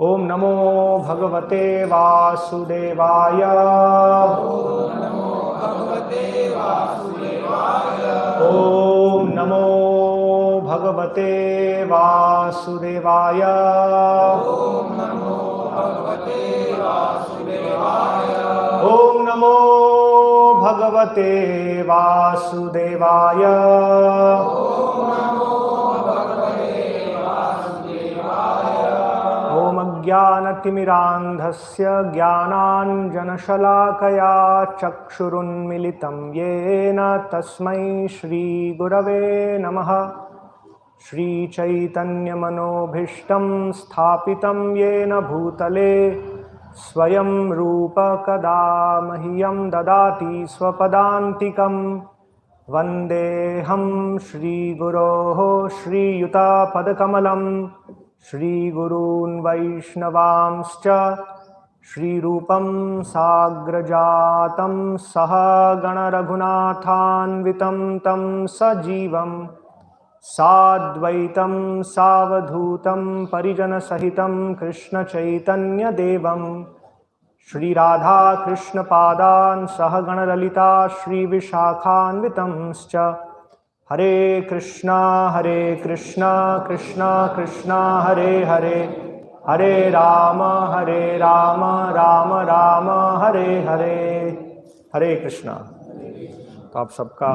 ओम नमो भगवते वासुदेवाय। ओम नमो भगवते वासुदेवाय। ओम नमो भगवते वासुदेवाय। ओम अज्ञानतिमिरान्धस्य ज्ञानाञ्जनशलाकया चक्षुरुन्मिलितं येन तस्मै श्रीगुरवे नमः। श्रीचैतन्यमनोभीष्टं स्थापितं येन भूतले स्वयं रूप कदा मह्यं ददाति स्वपदान्तिकं। वन्देऽहं श्रीगुरोः श्रीयुतापदकमलं श्रीगुरून् वैष्णवांश्च श्रीरूपं साग्रजातं सहगणरघुनाथान्वितं तं सजीवं साद्वैतं सावधूतं परिजनसहितं कृष्णचैतन्यदेवं श्रीराधाकृष्णपादान् सहगणललिता श्रीविशाखान्वितंश्च। हरे कृष्णा कृष्णा कृष्णा हरे हरे, हरे राम राम राम हरे हरे। हरे कृष्णा। तो आप सबका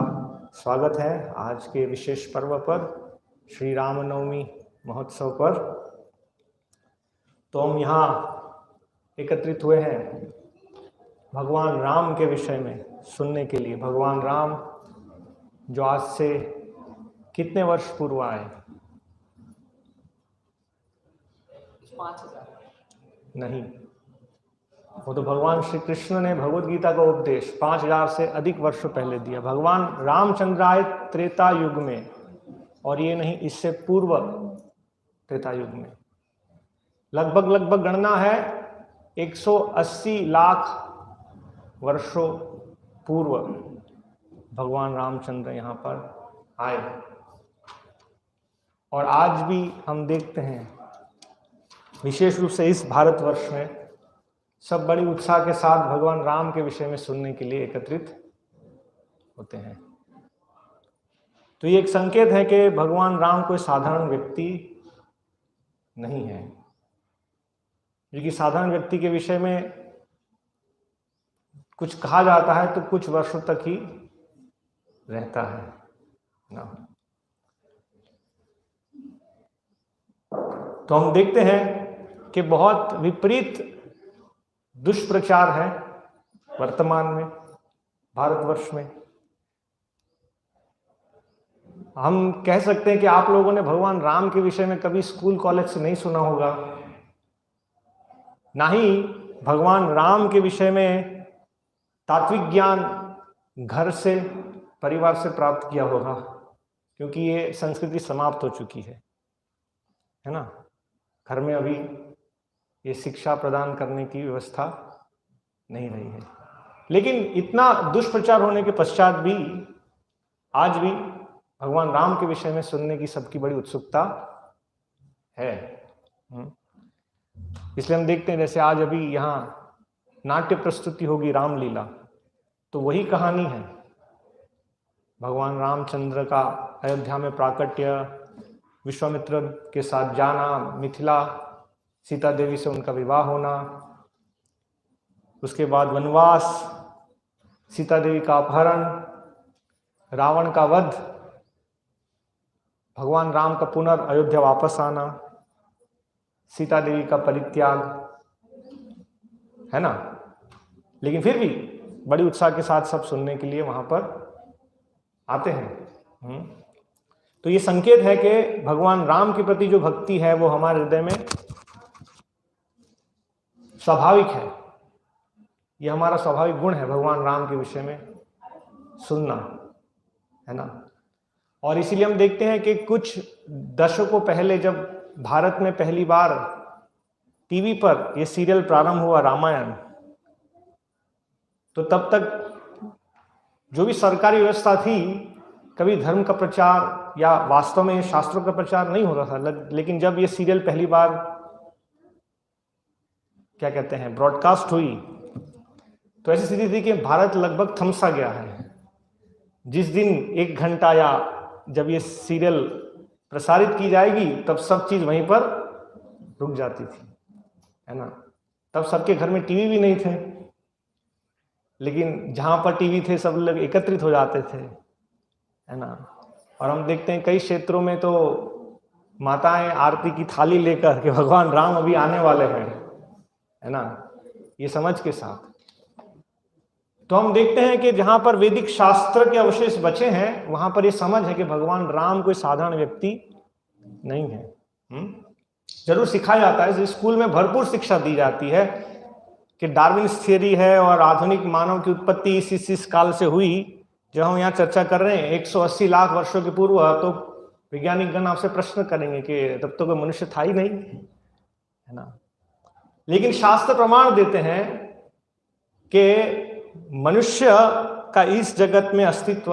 स्वागत है आज के विशेष पर्व पर, श्री रामनवमी महोत्सव पर। तो हम यहाँ एकत्रित हुए हैं भगवान राम के विषय में सुनने के लिए। भगवान राम जो आज से कितने वर्ष पूर्व आए? 5000 नहीं, वो तो भगवान श्री कृष्ण ने भगवद गीता का उपदेश 5000 से अधिक वर्षों पहले दिया। भगवान रामचंद्र आए त्रेता युग में, और ये नहीं, इससे पूर्व त्रेता युग में लगभग गणना है 180 लाख वर्षों पूर्व भगवान रामचंद्र यहाँ पर आए। और आज भी हम देखते हैं विशेष रूप से इस भारतवर्ष में सब बड़ी उत्साह के साथ भगवान राम के विषय में सुनने के लिए एकत्रित होते हैं। तो ये एक संकेत है कि भगवान राम कोई साधारण व्यक्ति नहीं है, क्योंकि साधारण व्यक्ति के विषय में कुछ कहा जाता है तो कुछ वर्षों तक ही रहता है ना। तो हम देखते हैं कि बहुत विपरीत दुष्प्रचार है वर्तमान में भारतवर्ष में। हम कह सकते हैं कि आप लोगों ने भगवान राम के विषय में कभी स्कूल कॉलेज से नहीं सुना होगा, ना ही भगवान राम के विषय में तात्विक ज्ञान घर से, परिवार से प्राप्त किया होगा, क्योंकि ये संस्कृति समाप्त हो चुकी है ना। घर में अभी ये शिक्षा प्रदान करने की व्यवस्था नहीं रही है। लेकिन इतना दुष्प्रचार होने के पश्चात भी आज भी भगवान राम के विषय में सुनने की सबकी बड़ी उत्सुकता है। इसलिए हम देखते हैं जैसे आज अभी यहाँ नाट्य प्रस्तुति होगी रामलीला, तो वही कहानी है भगवान रामचंद्र का अयोध्या में प्राकट्य, विश्वामित्र के साथ जाना, मिथिला सीता देवी से उनका विवाह होना, उसके बाद वनवास, सीता देवी का अपहरण, रावण का वध, भगवान राम का पुनर्अयोध्या वापस आना, सीता देवी का परित्याग, है ना। लेकिन फिर भी बड़ी उत्साह के साथ सब सुनने के लिए वहां पर आते हैं। तो ये संकेत है कि भगवान राम के प्रति जो भक्ति है वो हमारे हृदय में स्वाभाविक है। ये हमारा स्वाभाविक गुण है भगवान राम के विषय में सुनना, है ना। और इसीलिए हम देखते हैं कि कुछ दशकों पहले जब भारत में पहली बार टीवी पर यह सीरियल प्रारंभ हुआ रामायण, तो तब तक जो भी सरकारी व्यवस्था थी, कभी धर्म का प्रचार या वास्तव में शास्त्रों का प्रचार नहीं हो रहा था। लेकिन जब ये सीरियल पहली बार क्या कहते हैं ब्रॉडकास्ट हुई, तो ऐसी स्थिति थी कि भारत लगभग थम सा गया है। जिस दिन 1 घंटा या जब ये सीरियल प्रसारित की जाएगी तब सब चीज वहीं पर रुक जाती थी, है ना। तब सबके घर में टीवी भी नहीं थे, लेकिन जहां पर टीवी थे सब लोग एकत्रित हो जाते थे, है ना। और हम देखते हैं कई क्षेत्रों में तो माताएं आरती की थाली लेकर के भगवान राम अभी आने वाले हैं, है ना, ये समझ के साथ। तो हम देखते हैं कि जहां पर वैदिक शास्त्र के अवशेष बचे हैं वहां पर ये समझ है कि भगवान राम कोई साधारण व्यक्ति नहीं है। जरूर सिखाया जाता है, स्कूल में भरपूर शिक्षा दी जाती है कि डार्विन्स थियरी है और आधुनिक मानव की उत्पत्ति इस काल से हुई। जब हम यहाँ चर्चा कर रहे हैं 180 लाख वर्षों के पूर्व, तो वैज्ञानिक गण आपसे प्रश्न करेंगे कि तब तो कोई मनुष्य था ही नहीं, है ना। लेकिन शास्त्र प्रमाण देते हैं कि मनुष्य का इस जगत में अस्तित्व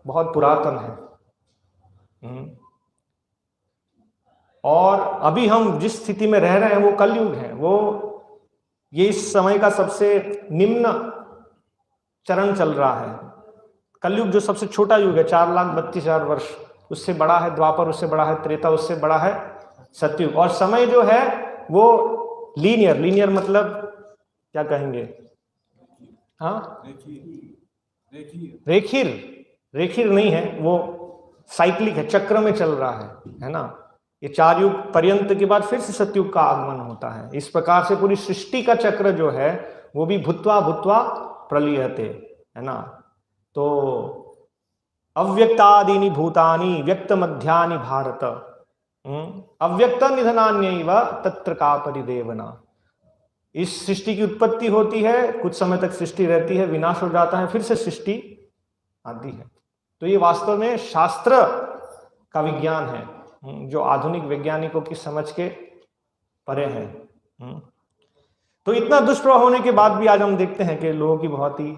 बहुत पुरातन है। और अभी हम जिस स्थिति में रह रहे हैं वो कलयुग है, वो ये इस समय का सबसे निम्न चरण चल रहा है। कलयुग जो सबसे छोटा युग है 4,32,000 वर्ष, उससे बड़ा है द्वापर, उससे बड़ा है त्रेता, उससे बड़ा है सतयुग। और समय जो है वो लीनियर मतलब क्या कहेंगे, हाँ रेखीर नहीं है, वो साइक्लिक है, चक्र में चल रहा है ना। ये 4 युग पर्यंत के बाद फिर से सतयुग का आगमन होता है। इस प्रकार से पूरी सृष्टि का चक्र जो है वो भी भूत्वा प्रलीयते, है ना। तो अव्यक्तादीनि भूतानि व्यक्त मध्यानि भारत, अव्यक्त निधनान्यैव तत्र का परिदेवना। इस सृष्टि की उत्पत्ति होती है, कुछ समय तक सृष्टि रहती है, विनाश हो जाता है, फिर से सृष्टि आती है। तो ये वास्तव में शास्त्र का विज्ञान है जो आधुनिक वैज्ञानिकों की समझ के परे है। तो इतना दुष्प्रभाव होने के बाद भी आज हम देखते हैं कि लोगों की बहुत ही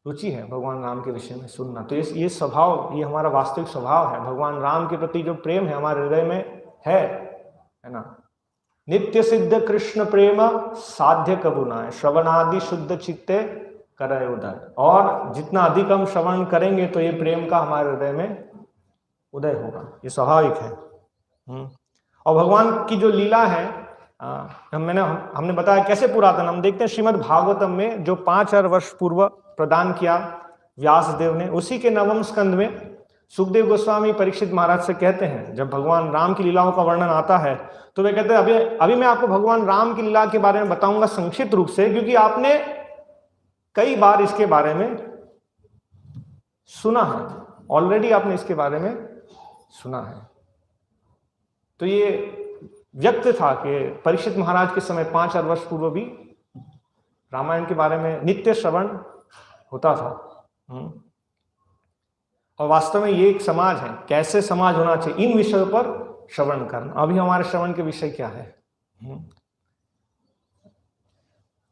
रुचि है भगवान राम के विषय में सुनना। तो ये स्वभाव, ये हमारा वास्तविक स्वभाव है। भगवान राम के प्रति जो प्रेम है हमारे हृदय में है ना। नित्य सिद्ध कृष्ण प्रेम साध्य कबू ना, श्रवणादि शुद्ध चित्ते करे उदय। और जितना अधिक हम श्रवण करेंगे तो ये प्रेम का हमारे हृदय में उदय होगा, ये स्वाभाविक है। और भगवान की जो लीला है हमने बताया कैसे पुरातन। हम देखते हैं श्रीमद् भागवतम में जो 5000 वर्ष पूर्व प्रदान किया व्यास देव ने, उसी के 9वें स्कंद में सुखदेव गोस्वामी परीक्षित महाराज से कहते हैं, जब भगवान राम की लीलाओं का वर्णन आता है तो वे कहते हैं अभी मैं आपको भगवान राम की लीला के बारे में बताऊंगा संक्षिप्त रूप से, क्योंकि आपने कई बार इसके बारे में सुना है, ऑलरेडी आपने इसके बारे में सुना है। तो ये व्यक्त था कि परीक्षित महाराज के समय 5000 वर्ष पूर्व भी रामायण के बारे में नित्य श्रवण होता था। और वास्तव में ये एक समाज है, कैसे समाज होना चाहिए, इन विषयों पर श्रवण करना। अभी हमारे श्रवण के विषय क्या है?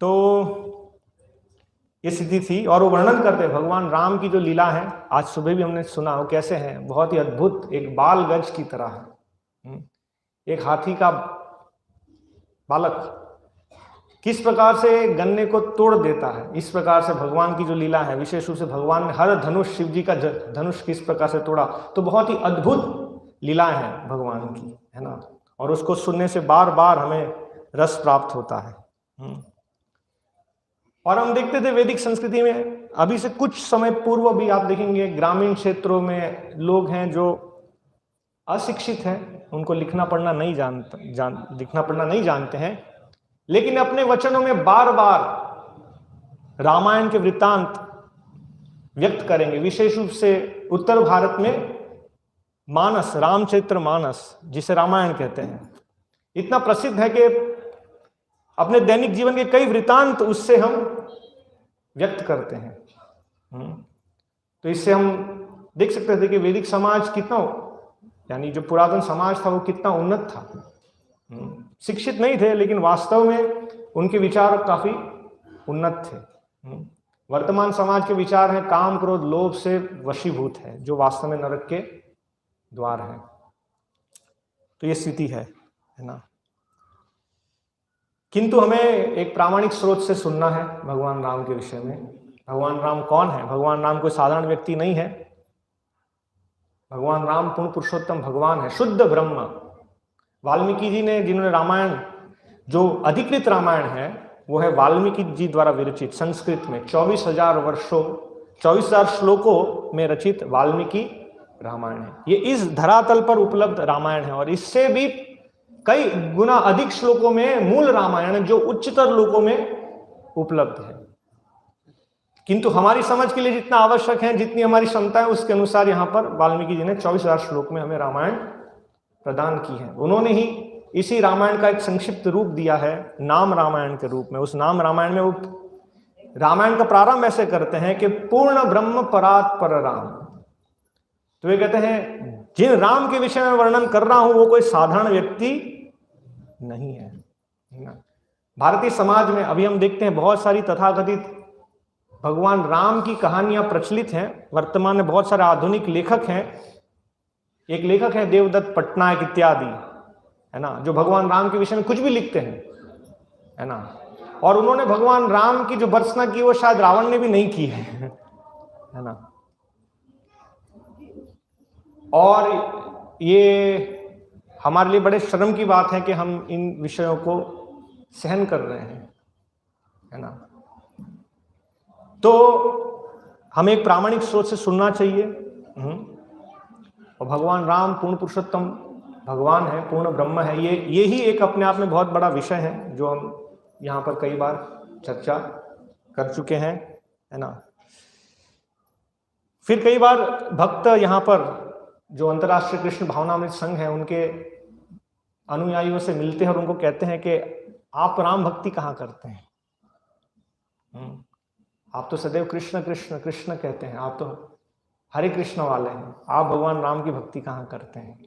तो ये स्थिति थी और वो वर्णन करते भगवान राम की जो लीला है, आज सुबह भी हमने सुना, वो कैसे है, बहुत ही अद्भुत, एक बाल गज की तरह है। एक हाथी का बालक किस प्रकार से गन्ने को तोड़ देता है, इस प्रकार से भगवान की जो लीला है, विशेष रूप से भगवान ने हर धनुष, शिव जी का धनुष किस प्रकार से तोड़ा, तो बहुत ही अद्भुत लीलाएं हैं भगवान की, है ना। और उसको सुनने से बार बार हमें रस प्राप्त होता है। और हम देखते थे वैदिक संस्कृति में, अभी से कुछ समय पूर्व भी आप देखेंगे ग्रामीण क्षेत्रों में लोग हैं जो अशिक्षित हैं, उनको लिखना पढ़ना नहीं जानते हैं, लेकिन अपने वचनों में बार बार रामायण के वृत्तांत व्यक्त करेंगे। विशेष रूप से उत्तर भारत में मानस, रामचरित्र मानस, जिसे रामायण कहते हैं, इतना प्रसिद्ध है कि अपने दैनिक जीवन के कई वृत्तांत उससे हम व्यक्त करते हैं। तो इससे हम देख सकते थे कि वैदिक समाज कितना, यानी जो पुरातन समाज था वो कितना उन्नत था। शिक्षित नहीं थे लेकिन वास्तव में उनके विचार काफी उन्नत थे। वर्तमान समाज के विचार हैं काम क्रोध लोभ से वशीभूत है, जो वास्तव में नरक के द्वार है। तो ये स्थिति है ना। किंतु हमें एक प्रामाणिक स्रोत से सुनना है भगवान राम के विषय में। भगवान राम कौन है? भगवान राम कोई साधारण व्यक्ति नहीं है। भगवान राम पूर्ण पुरुषोत्तम भगवान है, शुद्ध ब्रह्म। वाल्मीकि जी ने, जिन्होंने रामायण, जो अधिकृत रामायण है वो है वाल्मीकि जी द्वारा विरचित, संस्कृत में 24,000 श्लोकों में रचित वाल्मीकि रामायण है। ये इस धरातल पर उपलब्ध रामायण है और इससे भी कई गुना अधिक श्लोकों में मूल रामायण जो उच्चतर लोकों में उपलब्ध है। किंतु हमारी समझ के लिए जितना आवश्यक है, जितनी हमारी क्षमता है, उसके अनुसार यहाँ पर वाल्मीकि जी ने 24,000 श्लोक में हमें रामायण प्रदान की है। उन्होंने ही इसी रामायण का एक संक्षिप्त रूप दिया है नाम रामायण के रूप में। उस नाम रामायण में वो रामायण का प्रारंभ ऐसे करते हैं कि पूर्ण ब्रह्म परात् पर राम। तो वे कहते हैं जिन राम के विषय में वर्णन कर रहा हूं वो कोई साधारण व्यक्ति नहीं है। भारतीय समाज में अभी हम देखते हैं बहुत सारी तथाकथित भगवान राम की कहानियां प्रचलित हैं। वर्तमान में बहुत सारे आधुनिक लेखक हैं। एक लेखक है देवदत्त पटनायक इत्यादि, है ना, जो भगवान राम के विषय में कुछ भी लिखते हैं, है ना। और उन्होंने भगवान राम की जो भर्त्सना की वो शायद रावण ने भी नहीं की है ना। और ये हमारे लिए बड़े शर्म की बात है कि हम इन विषयों को सहन कर रहे हैं, है ना। तो हमें एक प्रामाणिक स्रोत से सुनना चाहिए। और भगवान राम पूर्ण पुरुषोत्तम भगवान है, पूर्ण ब्रह्म है। ये ही एक अपने आप में बहुत बड़ा विषय है जो हम यहाँ पर कई बार चर्चा कर चुके हैं, है ना। फिर कई बार भक्त यहाँ पर जो अंतर्राष्ट्रीय कृष्ण भावनामृत संघ है उनके अनुयायियों से मिलते हैं और उनको कहते हैं कि आप राम भक्ति कहाँ करते हैं? आप तो सदैव कृष्ण कृष्ण कृष्ण कहते हैं, आप तो हरे कृष्ण वाले हैं, आप भगवान राम की भक्ति कहाँ करते हैं?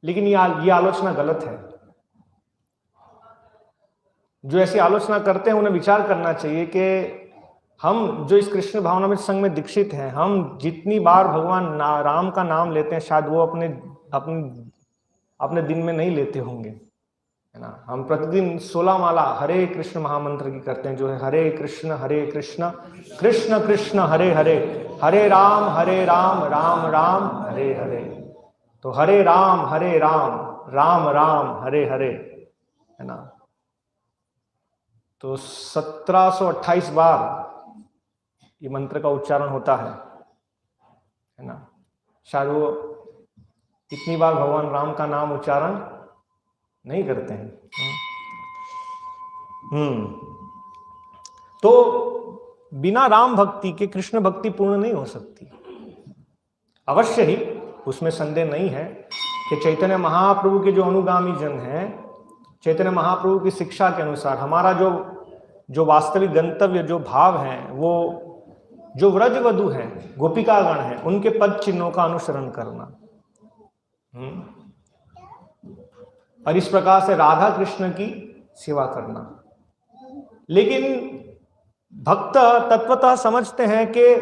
लेकिन ये आलोचना गलत है। जो ऐसी आलोचना करते हैं उन्हें विचार करना चाहिए कि हम जो इस कृष्ण भावनामृत संघ में दीक्षित हैं, हम जितनी बार भगवान राम का नाम लेते हैं शायद वो अपने दिन में नहीं लेते होंगे, है ना। हम प्रतिदिन 16 माला हरे कृष्ण महामंत्र की करते हैं, जो है हरे कृष्ण कृष्ण कृष्ण हरे हरे, हरे राम राम राम हरे हरे। तो हरे राम राम राम हरे हरे, है ना। तो 1728 बार ये मंत्र का उच्चारण होता है ना। शायद वो इतनी बार भगवान राम का नाम उच्चारण नहीं करते हैं। तो बिना राम भक्ति के कृष्ण भक्ति पूर्ण नहीं हो सकती। अवश्य ही उसमें संदेह नहीं है कि चैतन्य महाप्रभु के जो अनुगामी जन हैं, चैतन्य महाप्रभु की शिक्षा के अनुसार हमारा जो वास्तविक गंतव्य, जो भाव है, वो जो व्रजवधु है, गोपिकागण है, उनके पद चिन्हों का अनुसरण करना और इस प्रकार से राधा कृष्ण की सेवा करना। लेकिन भक्त तत्वतः समझते हैं कि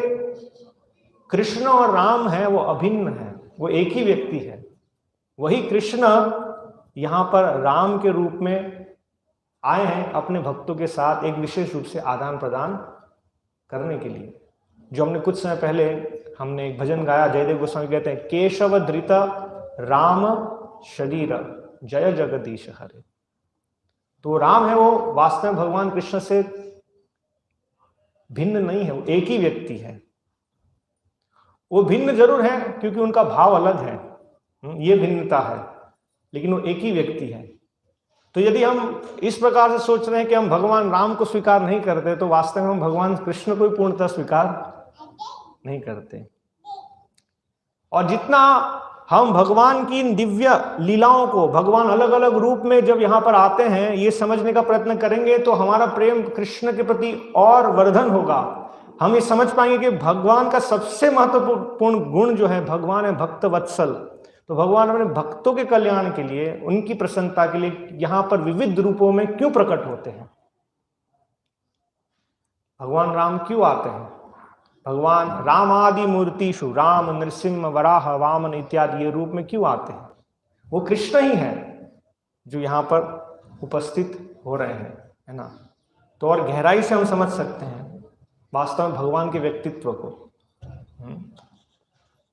कृष्ण और राम है वो अभिन्न है, वो एक ही व्यक्ति है। वही कृष्ण यहाँ पर राम के रूप में आए हैं अपने भक्तों के साथ एक विशेष रूप से आदान प्रदान करने के लिए। जो हमने कुछ समय पहले हमने एक भजन गाया, जयदेव गोस्वामी कहते हैं केशव धृत राम शरीर जय जगदीश हरे। तो राम है वो वास्तव में भगवान कृष्ण से भिन्न नहीं है, वो एक ही व्यक्ति है। वो भिन्न जरूर है क्योंकि उनका भाव अलग है, ये भिन्नता है, लेकिन वो एक ही व्यक्ति है। तो यदि हम इस प्रकार से सोच रहे हैं कि हम भगवान राम को स्वीकार नहीं करते, तो वास्तव में हम भगवान कृष्ण को पूर्णतः स्वीकार नहीं करते। और जितना हम भगवान की इन दिव्य लीलाओं को, भगवान अलग अलग रूप में जब यहाँ पर आते हैं, ये समझने का प्रयत्न करेंगे तो हमारा प्रेम कृष्ण के प्रति और वर्धन होगा। हम ये समझ पाएंगे कि भगवान का सबसे महत्वपूर्ण गुण जो है, भगवान है भक्त वत्सल। तो भगवान अपने भक्तों के कल्याण के लिए, उनकी प्रसन्नता के लिए यहाँ पर विविध रूपों में क्यों प्रकट होते हैं? भगवान राम क्यों आते हैं? भगवान रामादि मूर्तिषु, राम, नृसिंह, वराह, वामन इत्यादि ये रूप में क्यों आते हैं? वो कृष्ण ही है जो यहाँ पर उपस्थित हो रहे हैं, है ना। तो और गहराई से हम समझ सकते हैं वास्तव में भगवान के व्यक्तित्व को।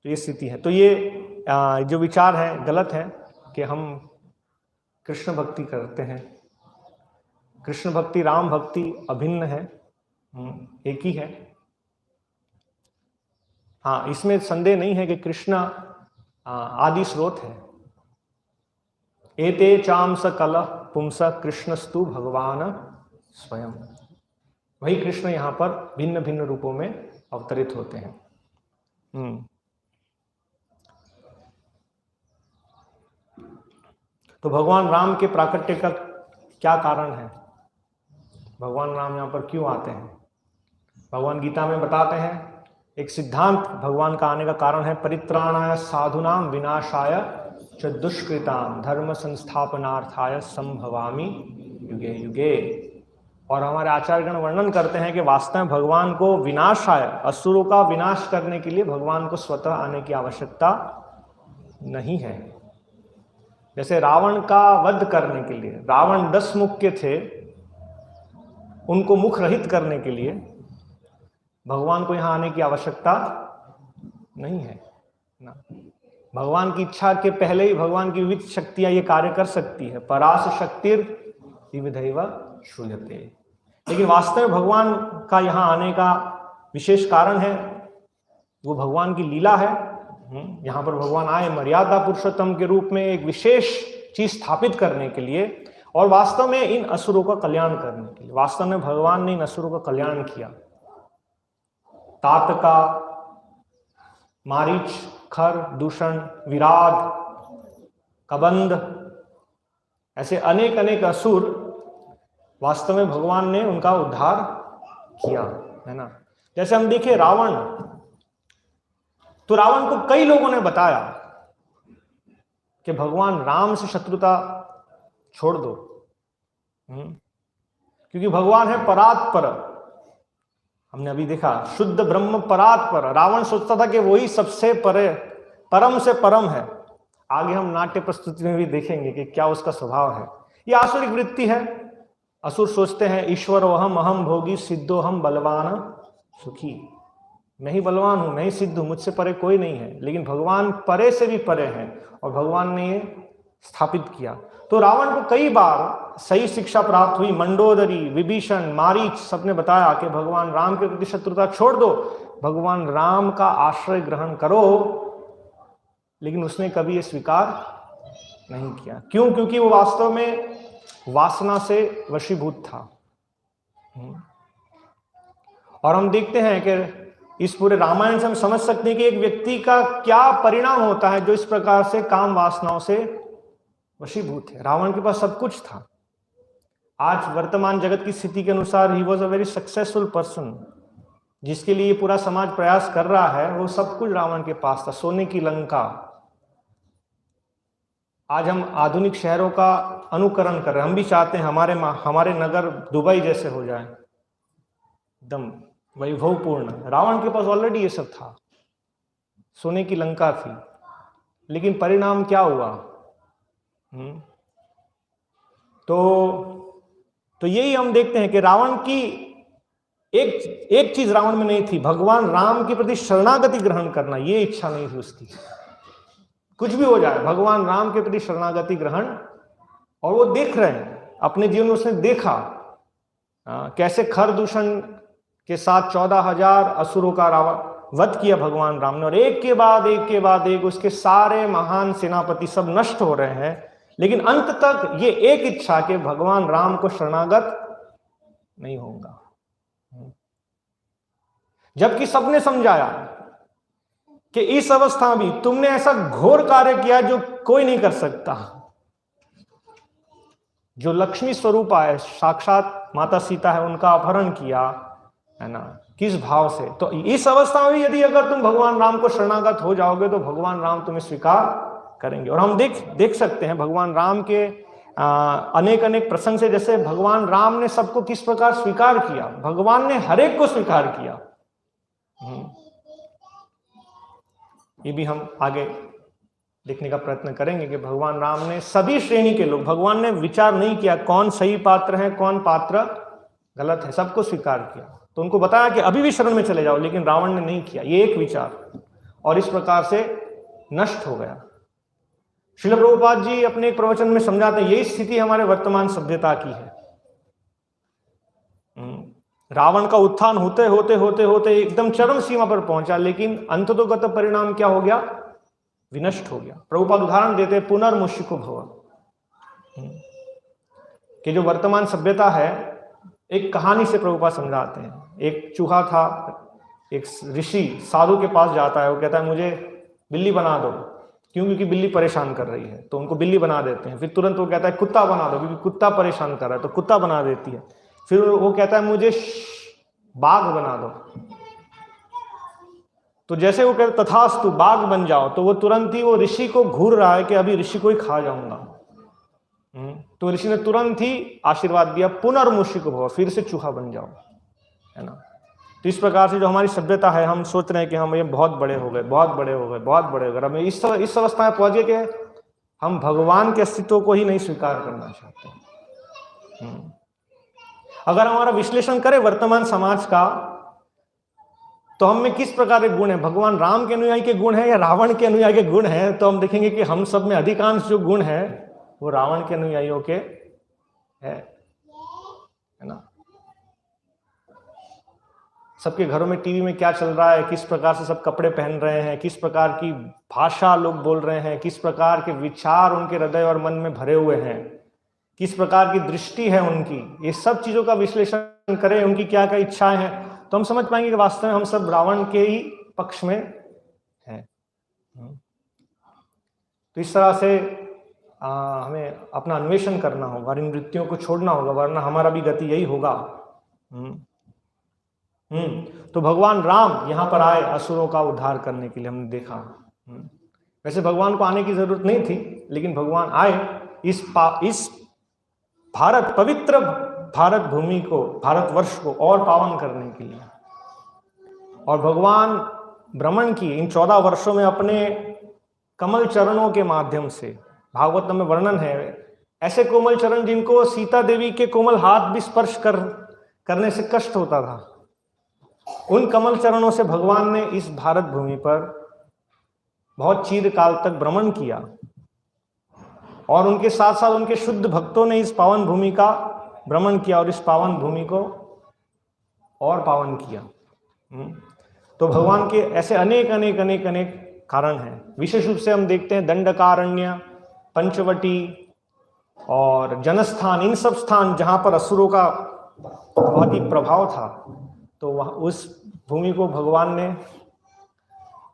तो ये स्थिति है। तो ये जो विचार है गलत है कि हम कृष्ण भक्ति करते हैं। कृष्ण भक्ति राम भक्ति अभिन्न है, एक ही है। हाँ, इसमें संदेह नहीं है कि कृष्ण आदि स्रोत है। एते चाम सकल पुंस कृष्णस्तु भगवान स्वयं। वही कृष्ण यहाँ पर भिन्न भिन्न रूपों में अवतरित होते हैं। तो भगवान राम के प्राकट्य का क्या कारण है? भगवान राम यहाँ पर क्यों आते हैं? भगवान गीता में बताते हैं, एक सिद्धांत भगवान का आने का कारण है, परित्राणाय साधुनाम विनाशाय च दुष्कृताम धर्म संस्थापनार्थाय संभवामि युगे युगे। और हमारे आचार्यगण वर्णन करते हैं कि वास्तव में भगवान को विनाशाय, असुरों का विनाश करने के लिए भगवान को स्वतः आने की आवश्यकता नहीं है। जैसे रावण का वध करने के लिए, रावण 10 मुख के थे, उनको मुख रहित करने के लिए भगवान को यहां आने की आवश्यकता नहीं है ना। भगवान की इच्छा के पहले ही भगवान की विविध शक्तियां ये कार्य कर सकती है। परास शक्तिर विविधैव श्रूयते। लेकिन वास्तव में भगवान का यहां आने का विशेष कारण है, वो भगवान की लीला है। यहां पर भगवान आए मर्यादा पुरुषोत्तम के रूप में एक विशेष चीज स्थापित करने के लिए, और वास्तव में इन असुरों का कल्याण करने के लिए। वास्तव में भगवान ने इन असुरों का कल्याण किया। तातका, मारीच, खर, दूषण, विराट, कबंध, ऐसे अनेक अनेक असुर वास्तव में भगवान ने उनका उद्धार किया, है ना। जैसे हम देखें रावण, तो रावण को कई लोगों ने बताया कि भगवान राम से शत्रुता छोड़ दो, क्योंकि भगवान है परात पर। हमने अभी देखा शुद्ध ब्रह्म परात पर। रावण सोचता था कि वही सबसे परे, परम से परम है। आगे हम नाट्य प्रस्तुति में भी देखेंगे कि क्या उसका स्वभाव है। यह आसुरिक वृत्ति है। असुर सोचते हैं ईश्वर अहम अहम भोगी सिद्धो हम बलवान सुखी। मैं ही बलवान हूं, मैं ही सिद्ध हूं, मुझसे परे कोई नहीं है। लेकिन भगवान परे से भी परे हैं और भगवान ने ये स्थापित किया। तो रावण को कई बार सही शिक्षा प्राप्त हुई। मंडोदरी, विभीषण, मारीच सबने बताया कि भगवान राम के प्रति शत्रुता छोड़ दो, भगवान राम का आश्रय ग्रहण करो। लेकिन उसने कभी ये स्वीकार नहीं किया। क्यों? क्योंकि वो वास्तव में वासना से वशीभूत था। और हम देखते हैं कि इस पूरे रामायण से हम समझ सकते हैं कि एक व्यक्ति का क्या परिणाम होता है जो इस प्रकार से काम वासनाओं से वशीभूत है। रावण के पास सब कुछ था। आज वर्तमान जगत की स्थिति के अनुसार he was a very successful person. जिसके लिए पूरा समाज प्रयास कर रहा है, वो सब कुछ रावण के पास था। सोने की लंका। आज हम आधुनिक शहरों का अनुकरण कर रहे हैं। हम भी चाहते हैं हमारे नगर दुबई जैसे हो जाए, एकदम वैभवपूर्ण। रावण के पास ऑलरेडी ये सब था, सोने की लंका थी। लेकिन परिणाम क्या हुआ? तो यही हम देखते हैं कि रावण की एक चीज रावण में नहीं थी, भगवान राम के प्रति शरणागति ग्रहण करना। ये इच्छा नहीं थी उसकी। कुछ भी हो जाए, भगवान राम के प्रति शरणागति ग्रहण। और वो देख रहे हैं, अपने जीवन में उसने देखा कैसे खर दूषण के साथ 14,000 असुरों का वध किया भगवान राम ने। और एक के बाद एक उसके सारे महान सेनापति सब नष्ट हो रहे हैं। लेकिन अंत तक ये एक इच्छा कि भगवान राम को शरणागत नहीं होगा। जबकि सबने समझाया कि इस अवस्था में भी तुमने ऐसा घोर कार्य किया जो कोई नहीं कर सकता। जो लक्ष्मी स्वरूप आए, साक्षात माता सीता है, उनका अपहरण किया, है ना, किस भाव से। तो इस अवस्था में भी यदि अगर तुम भगवान राम को शरणागत हो जाओगे तो भगवान राम तुम्हें स्वीकार करेंगे। और हम देख सकते हैं भगवान राम के अनेक अनेक प्रसंग से, जैसे भगवान राम ने सबको किस प्रकार स्वीकार किया। भगवान ने हर एक को स्वीकार किया। ये भी हम आगे देखने का प्रयत्न करेंगे कि भगवान राम ने सभी श्रेणी के लोग, भगवान ने विचार नहीं किया कौन सही पात्र है कौन पात्र गलत है, सबको स्वीकार किया। तो उनको बताया कि अभी भी शरण में चले जाओ, लेकिन रावण ने नहीं किया ये एक विचार, और इस प्रकार से नष्ट हो गया। श्रील प्रभुपाद जी अपने एक प्रवचन में समझाते हैं यही स्थिति हमारे वर्तमान सभ्यता की है। रावण का उत्थान होते होते होते होते एकदम चरम सीमा पर पहुंचा, लेकिन अंततोगत परिणाम क्या हो गया? विनष्ट हो गया। प्रभुपाद उदाहरण देते हैं पुनर्मुषिको भव, कि जो वर्तमान सभ्यता है, एक कहानी से प्रभुपाद समझाते हैं। एक चूहा था, एक ऋषि साधु के पास जाता है, वो कहता है मुझे बिल्ली बना दो, क्यों? क्योंकि बिल्ली परेशान कर रही है। तो उनको बिल्ली बना देते हैं। फिर तुरंत वो कहता है कुत्ता बना दो, क्योंकि कुत्ता परेशान कर रहा है, तो कुत्ता बना देती है। फिर वो कहता है मुझे बाघ बना दो। तो जैसे वो कहते तथास्तु बाघ बन जाओ, तो वो तुरंत ही वो ऋषि को घूर रहा है कि अभी ऋषि को ही खा जाऊंगा। तो ऋषि ने तुरंत ही आशीर्वाद दिया पुनर्मुषिको भव, फिर से चूहा बन जाओ, है ना। तो इस प्रकार से जो हमारी सभ्यता है, हम सोच रहे हैं कि हम ये बहुत बड़े हो गए, बहुत बड़े हो गए, बहुत बड़े हो गए। हम इस अवस्था में पहुंच गए कि हम भगवान के अस्तित्व को ही नहीं स्वीकार करना चाहते। अगर हमारा विश्लेषण करें वर्तमान समाज का, तो हम में किस प्रकार के गुण है? भगवान राम के अनुयायी के गुण है या रावण के अनुयायी के गुण है? तो हम देखेंगे कि हम सब में अधिकांश जो गुण है वो रावण के अनुयायियों के है ना। सबके घरों में टीवी में क्या चल रहा है, किस प्रकार से सब कपड़े पहन रहे हैं, किस प्रकार की भाषा लोग बोल रहे हैं, किस प्रकार के विचार उनके हृदय और मन में भरे हुए हैं, किस प्रकार की दृष्टि है उनकी, ये सब चीजों का विश्लेषण करें, उनकी क्या क्या इच्छाएं हैं, तो हम समझ पाएंगे कि वास्तव में हम सब रावण के ही पक्ष में हैं। तो इस तरह से हमें अपना अन्वेषण करना होगा और इन वृत्तियों को छोड़ना होगा, वरना हमारा भी गति यही होगा। तो भगवान राम यहाँ पर आए असुरों का उद्धार करने के लिए, हमने देखा। वैसे भगवान को आने की जरूरत नहीं थी, लेकिन भगवान आए इस भारत, पवित्र भारत भूमि को, भारतवर्ष को और पावन करने के लिए। और भगवान भ्रमण की इन 14 वर्षों में अपने कमल चरणों के माध्यम से, भागवतम में वर्णन है, ऐसे कोमल चरण जिनको सीता देवी के कोमल हाथ भी स्पर्श करने से कष्ट होता था, उन कमल चरणों से भगवान ने इस भारत भूमि पर बहुत चिरकाल तक भ्रमण किया, और उनके साथ साथ उनके शुद्ध भक्तों ने इस पावन भूमि का भ्रमण किया और इस पावन भूमि को और पावन किया। तो भगवान के ऐसे अनेक अनेक अनेक अनेक कारण हैं। विशेष रूप से हम देखते हैं दंडकारण्य, पंचवटी और जनस्थान, इन सब स्थान जहां पर असुरों का बहुत ही प्रभाव था, तो वह उस भूमि को भगवान ने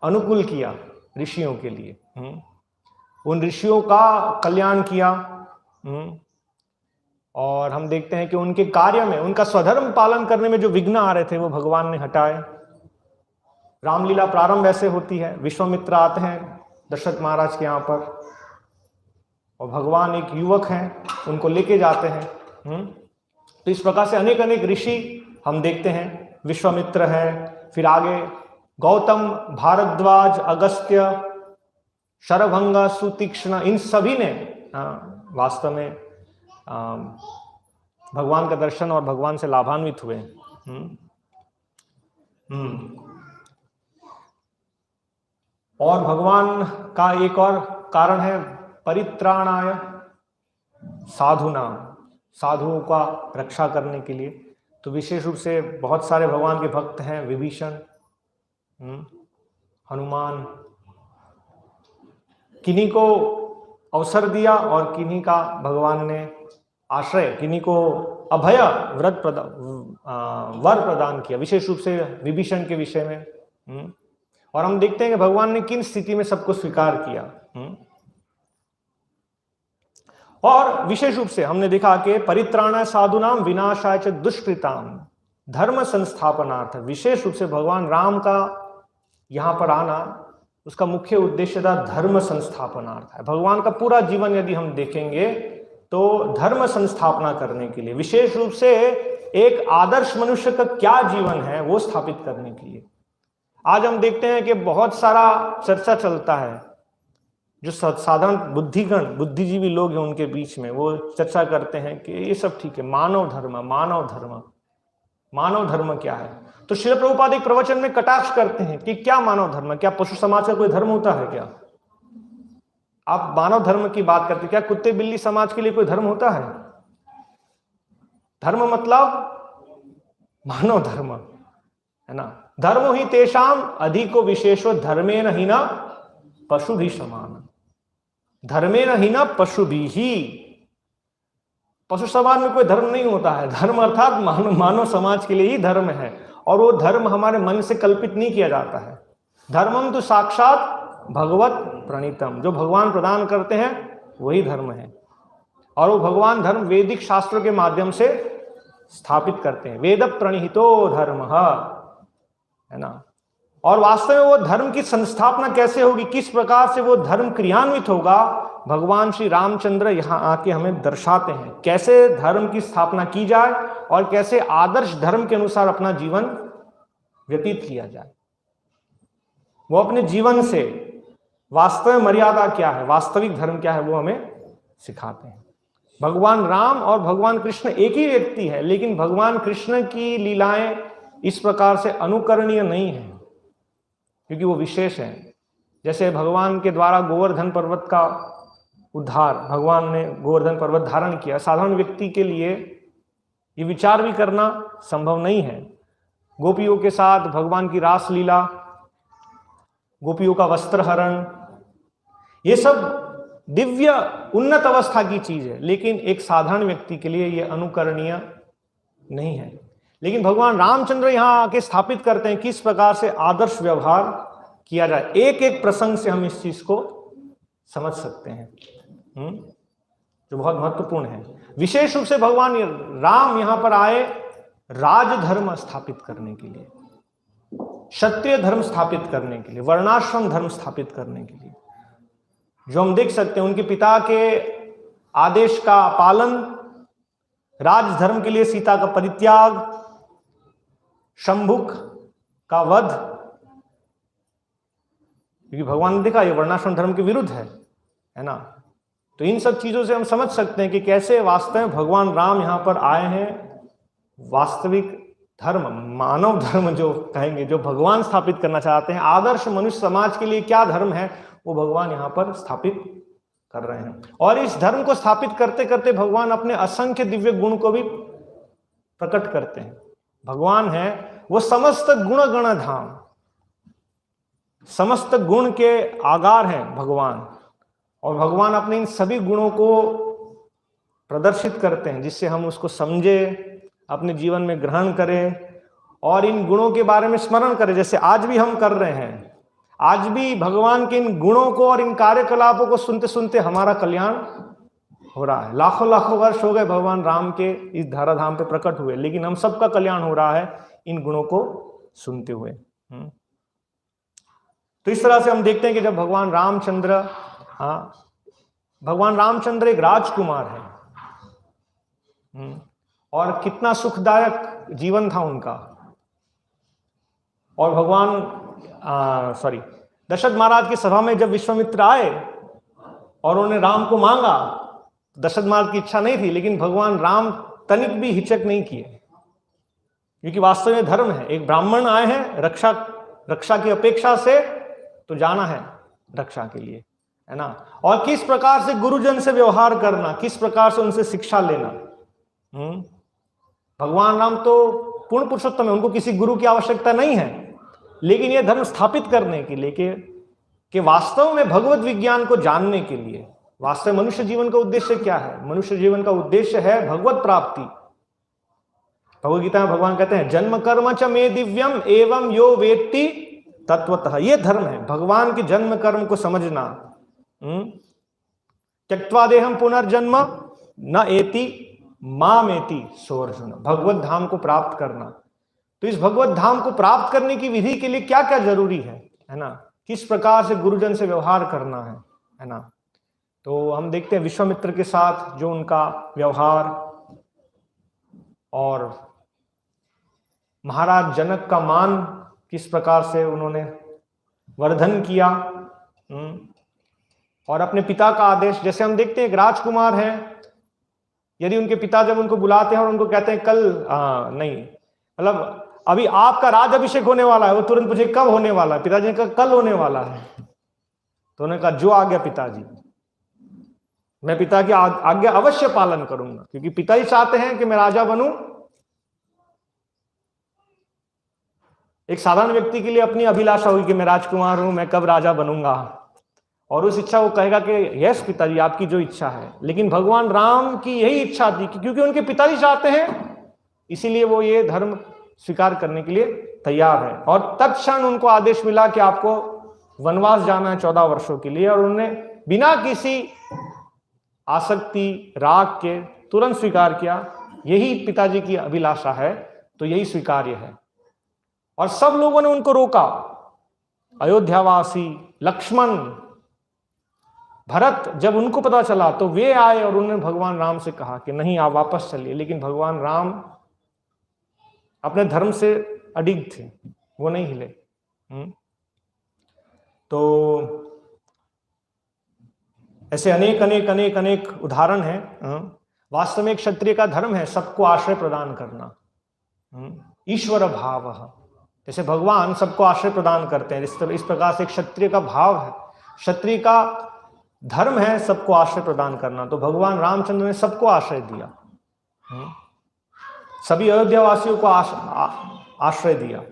अनुकूल किया ऋषियों के लिए। उन ऋषियों का कल्याण किया। और हम देखते हैं कि उनके कार्य में, उनका स्वधर्म पालन करने में जो विघ्न आ रहे थे, वो भगवान ने हटाए। रामलीला प्रारंभ ऐसे होती है, विश्वामित्र आते हैं दशरथ महाराज के यहाँ पर, और भगवान एक युवक हैं, उनको लेके जाते हैं। तो इस प्रकार से अनेक अनेक ऋषि हम देखते हैं। विश्वामित्र है, फिर आगे गौतम, भारद्वाज, अगस्त्य, शरभंग, सुतीक्ष्ण, इन सभी ने वास्तव में भगवान का दर्शन और भगवान से लाभान्वित हुए। और भगवान का एक और कारण है परित्राणाय साधुना, साधुओं का रक्षा करने के लिए। तो विशेष रूप से बहुत सारे भगवान के भक्त हैं, विभीषण, हनुमान, किन्हीं को अवसर दिया और किन्हीं का भगवान ने आश्रय, किन्हीं को अभय वर प्रदान किया, विशेष रूप से विभीषण के विषय में। और हम देखते हैं कि भगवान ने किन स्थिति में सबको स्वीकार किया। और विशेष रूप से हमने देखा कि परित्राणाय साधुनाम विनाशाय च दुष्कृताम धर्म संस्थापनार्थ, विशेष रूप से भगवान राम का यहां पर आना, उसका मुख्य उद्देश्य था धर्म संस्थापनार्थ है। भगवान का पूरा जीवन यदि हम देखेंगे तो धर्म संस्थापना करने के लिए, विशेष रूप से एक आदर्श मनुष्य का क्या जीवन है वो स्थापित करने के लिए। आज हम देखते हैं कि बहुत सारा चर्चा चलता है जो साधारण बुद्धिजीवी लोग हैं उनके बीच में वो चर्चा करते हैं कि ये सब ठीक है, मानव धर्म, मानव धर्म, मानव धर्म क्या है। तो श्रील प्रभुपाद एक प्रवचन में कटाक्ष करते हैं कि क्या मानव धर्म, क्या पशु समाज का कोई धर्म होता है क्या? आप मानव धर्म की बात करते, क्या कुत्ते बिल्ली समाज के लिए कोई धर्म होता है? धर्म मतलब मानव धर्म है ना। धर्मो ही तेषाम अधिको विशेषो धर्मेण ही न पशु भी समान, धर्मेण ही न पशु भी ही। पशु समाज में कोई धर्म नहीं होता है। धर्म अर्थात मानव समाज के लिए ही धर्म है, और वो धर्म हमारे मन से कल्पित नहीं किया जाता है। धर्मम तो साक्षात भगवत प्रणीतम, जो भगवान प्रदान करते हैं वही धर्म है, और वो भगवान धर्म वैदिक शास्त्रों के माध्यम से स्थापित करते हैं। वेद प्रणीतो धर्म है ना। और वास्तव में वो धर्म की संस्थापना कैसे होगी, किस प्रकार से वो धर्म क्रियान्वित होगा, भगवान श्री रामचंद्र यहाँ आके हमें दर्शाते हैं। कैसे धर्म की स्थापना की जाए और कैसे आदर्श धर्म के अनुसार अपना जीवन व्यतीत किया जाए। वो अपने जीवन से वास्तव में मर्यादा क्या है, वास्तविक धर्म क्या है, वो हमें सिखाते हैं। भगवान राम और भगवान कृष्ण एक ही व्यक्ति है, लेकिन भगवान कृष्ण की लीलाएं इस प्रकार से अनुकरणीय नहीं है, क्योंकि वो विशेष है। जैसे भगवान के द्वारा गोवर्धन पर्वत का उद्धार, भगवान ने गोवर्धन पर्वत धारण किया, साधारण व्यक्ति के लिए ये विचार भी करना संभव नहीं है। गोपियों के साथ भगवान की रासलीला, गोपियों का वस्त्रहरण, ये सब दिव्य उन्नत अवस्था की चीज है, लेकिन एक साधारण व्यक्ति के लिए यह अनुकरणीय नहीं है। लेकिन भगवान रामचंद्र यहाँ आके स्थापित करते हैं किस प्रकार से आदर्श व्यवहार किया जाए। एक एक प्रसंग से हम इस चीज को समझ सकते हैं, जो बहुत महत्वपूर्ण है। विशेष रूप से भगवान राम यहाँ पर आए राजधर्म स्थापित करने के लिए, क्षत्रिय धर्म स्थापित करने के लिए, वर्णाश्रम धर्म स्थापित करने के लिए। जो हम देख सकते हैं उनके पिता के आदेश का पालन, राजधर्म के लिए सीता का परित्याग, शंभुक का वध, क्योंकि भगवान ने देखा ये वर्णाश्रम धर्म के विरुद्ध है ना। तो इन सब चीजों से हम समझ सकते हैं कि कैसे वास्तव में भगवान राम यहां पर आए हैं। वास्तविक धर्म, मानव धर्म जो कहेंगे, जो भगवान स्थापित करना चाहते हैं, आदर्श मनुष्य समाज के लिए क्या धर्म है, वो भगवान यहां पर स्थापित कर रहे हैं। और इस धर्म को स्थापित करते करते भगवान अपने असंख्य दिव्य गुण को भी प्रकट करते हैं। भगवान है वो समस्त गुण गण धाम, समस्त गुण के आगार हैं भगवान, और भगवान अपने इन सभी गुणों को प्रदर्शित करते हैं जिससे हम उसको समझे, अपने जीवन में ग्रहण करें और इन गुणों के बारे में स्मरण करें, जैसे आज भी हम कर रहे हैं। आज भी भगवान के इन गुणों को और इन कार्यकलापों को सुनते सुनते हमारा कल्याण हो रहा है। लाखों लाखों वर्ष हो गए भगवान राम के इस धराधाम पे प्रकट हुए, लेकिन हम सबका कल्याण हो रहा है इन गुणों को सुनते हुए। तो इस तरह से हम देखते हैं कि जब भगवान रामचंद्र एक राजकुमार है, और कितना सुखदायक जीवन था उनका। और दशरथ महाराज की सभा में जब विश्वामित्र आए और उन्होंने राम को मांगा, दशरथ महाराज की इच्छा नहीं थी, लेकिन भगवान राम तनिक भी हिचक नहीं किए, क्योंकि वास्तव में धर्म है। एक ब्राह्मण आए हैं रक्षा की अपेक्षा से, तो जाना है रक्षा के लिए, है ना। और किस प्रकार से गुरुजन से व्यवहार करना, किस प्रकार से उनसे शिक्षा लेना। भगवान राम तो पूर्ण पुरुषोत्तम है, उनको किसी गुरु की आवश्यकता नहीं है, लेकिन यह धर्म स्थापित करने के लिए कि वास्तव में भगवत विज्ञान को जानने के लिए, वास्तव में मनुष्य जीवन का उद्देश्य क्या है। मनुष्य जीवन का उद्देश्य है भगवत प्राप्ति। भगवद गीता में भगवान कहते हैं, जन्म कर्म च मे दिव्यम एवं यो वेत्ति तत्वतः। ये धर्म है, भगवान के जन्म कर्म को समझना। त्यक्त्वा देहम पुनर्जन्म न एति माम एति सो अर्जुन, भगवत धाम को प्राप्त करना। तो इस भगवत धाम को प्राप्त करने की विधि के लिए क्या क्या जरूरी है ना, किस प्रकार से गुरुजन से व्यवहार करना है ना। तो हम देखते हैं विश्वामित्र के साथ जो उनका व्यवहार, और महाराज जनक का मान किस प्रकार से उन्होंने वर्धन किया। और अपने पिता का आदेश, जैसे हम देखते हैं एक राजकुमार है, यदि उनके पिता जब उनको बुलाते हैं और उनको कहते हैं कल नहीं, मतलब अभी आपका राज अभिषेक होने वाला है, वो तुरंत पूछे कब होने वाला है, पिताजी ने कहा कल होने वाला है। तो उन्होंने कहा जो आ गया पिताजी, मैं पिता की आज्ञा अवश्य पालन करूंगा, क्योंकि पिताजी चाहते हैं कि मैं राजा बनूं। एक साधारण व्यक्ति के लिए अपनी अभिलाषा होगी कि मैं राजकुमार हूं, मैं कब राजा बनूंगा, और उस इच्छा वो कहेगा कि यस पिताजी आपकी जो इच्छा है। लेकिन भगवान राम की यही इच्छा थी कि क्योंकि उनके पिताजी चाहते हैं, इसीलिए वो ये धर्म स्वीकार करने के लिए तैयार है। और तत्क्षण उनको आदेश मिला कि आपको वनवास जाना है 14 वर्षों के लिए, और उन्होंने बिना किसी आसक्ति राग के तुरंत स्वीकार किया। यही पिताजी की अभिलाषा है, तो यही स्वीकार्य है। और सब लोगों ने उनको रोका, अयोध्यावासी, लक्ष्मण, भरत, जब उनको पता चला तो वे आए और उन्होंने भगवान राम से कहा कि नहीं आप वापस चलिए। लेकिन भगवान राम अपने धर्म से अडिग थे, वो नहीं हिले। तो ऐसे अनेक अनेक अनेक अनेक उदाहरण हैं। वास्तव में एक क्षत्रिय का धर्म है सबको आश्रय प्रदान करना, ईश्वर भाव। जैसे भगवान सबको आश्रय प्रदान करते हैं, इस प्रकार से क्षत्रिय का भाव है, क्षत्रिय का धर्म है सबको आश्रय प्रदान करना। तो भगवान रामचंद्र ने सबको आश्रय दिया, सभी अयोध्यावासियों को आश्रय दिया।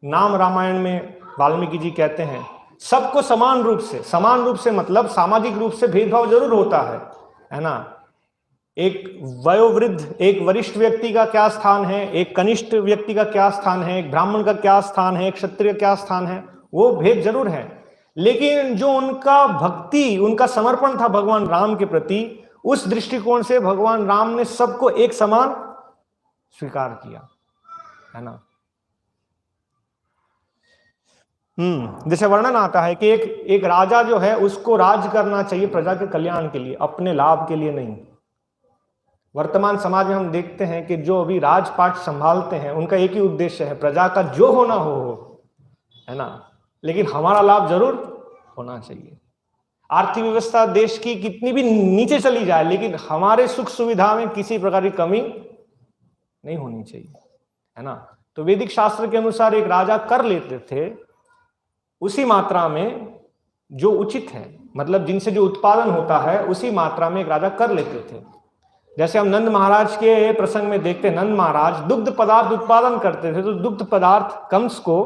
नाम रामायण में वाल्मीकि जी कहते हैं सबको समान रूप से मतलब सामाजिक रूप से भेदभाव जरूर होता है ना। एक वयोवृद्ध, एक वरिष्ठ व्यक्ति का क्या स्थान है, एक कनिष्ठ व्यक्ति का क्या स्थान है, एक ब्राह्मण का क्या स्थान है, एक क्षत्रिय क्या स्थान है, वो भेद जरूर है। लेकिन जो उनका भक्ति, उनका समर्पण था भगवान राम के प्रति, उस दृष्टिकोण से भगवान राम ने सबको एक समान स्वीकार किया, है ना। जैसे वर्णन आता है कि एक राजा जो है उसको राज करना चाहिए प्रजा के कल्याण के लिए, अपने लाभ के लिए नहीं। वर्तमान समाज में हम देखते हैं कि जो अभी राजपाट संभालते हैं उनका एक ही उद्देश्य है, प्रजा का जो होना हो, है ना, लेकिन हमारा लाभ जरूर होना चाहिए। आर्थिक व्यवस्था देश की कितनी भी नीचे चली जाए, लेकिन हमारे सुख सुविधा में किसी प्रकार की कमी नहीं होनी चाहिए, है ना। तो वैदिक शास्त्र के अनुसार एक राजा कर लेते थे उसी मात्रा में जो उचित है, मतलब जिनसे जो उत्पादन होता है उसी मात्रा में एक राजा कर लेते थे। जैसे हम नंद महाराज के प्रसंग में देखते हैं, नंद महाराज दुग्ध पदार्थ उत्पादन करते थे, तो दुग्ध पदार्थ कंस को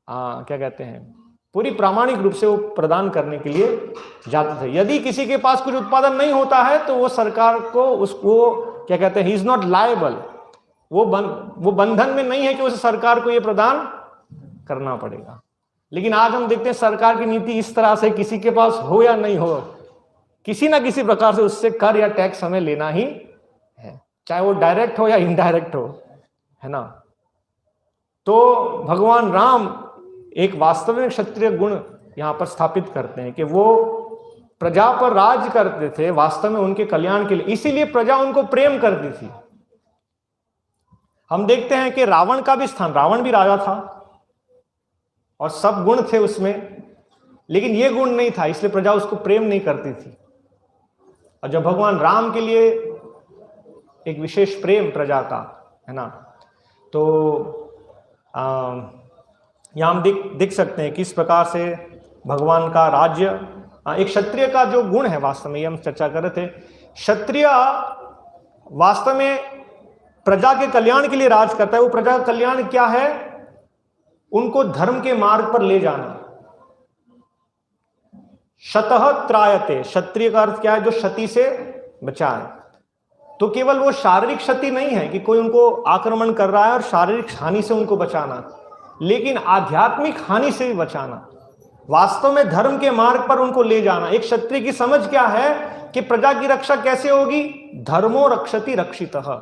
क्या कहते हैं, पूरी प्रामाणिक रूप से वो प्रदान करने के लिए जाते थे। यदि किसी के पास कुछ उत्पादन नहीं होता है तो वो सरकार को उसको क्या कहते हैं, ही इज नॉट लायबल, वो बंधन में नहीं है कि उसे सरकार को ये प्रदान करना पड़ेगा। लेकिन आज हम देखते हैं सरकार की नीति इस तरह से, किसी के पास हो या नहीं हो, किसी ना किसी प्रकार से उससे कर या टैक्स हमें लेना ही है, चाहे वो डायरेक्ट हो या इनडायरेक्ट हो, है ना। तो भगवान राम एक वास्तविक क्षत्रिय गुण यहां पर स्थापित करते हैं कि वो प्रजा पर राज करते थे वास्तव में उनके कल्याण के लिए, इसीलिए प्रजा उनको प्रेम करती थी। हम देखते हैं कि रावण का भी स्थान, रावण भी राजा था और सब गुण थे उसमें, लेकिन ये गुण नहीं था, इसलिए प्रजा उसको प्रेम नहीं करती थी। और जब भगवान राम के लिए एक विशेष प्रेम प्रजा का, है ना, तो यहां हम देख सकते हैं किस प्रकार से भगवान का राज्य, एक क्षत्रिय का जो गुण है, वास्तव में ये हम चर्चा कर रहे थे, क्षत्रिय वास्तव में प्रजा के कल्याण के लिए राज करता है। वो प्रजा का कल्याण क्या है, उनको धर्म के मार्ग पर ले जाना। शतः त्रायते, क्षत्रिय का अर्थ क्या है, जो क्षति से बचाए। तो केवल वो शारीरिक क्षति नहीं है कि कोई उनको आक्रमण कर रहा है और शारीरिक हानि से उनको बचाना, लेकिन आध्यात्मिक हानि से भी बचाना, वास्तव में धर्म के मार्ग पर उनको ले जाना। एक क्षत्रिय की समझ क्या है कि प्रजा की रक्षा कैसे होगी, धर्मो रक्षति रक्षितः,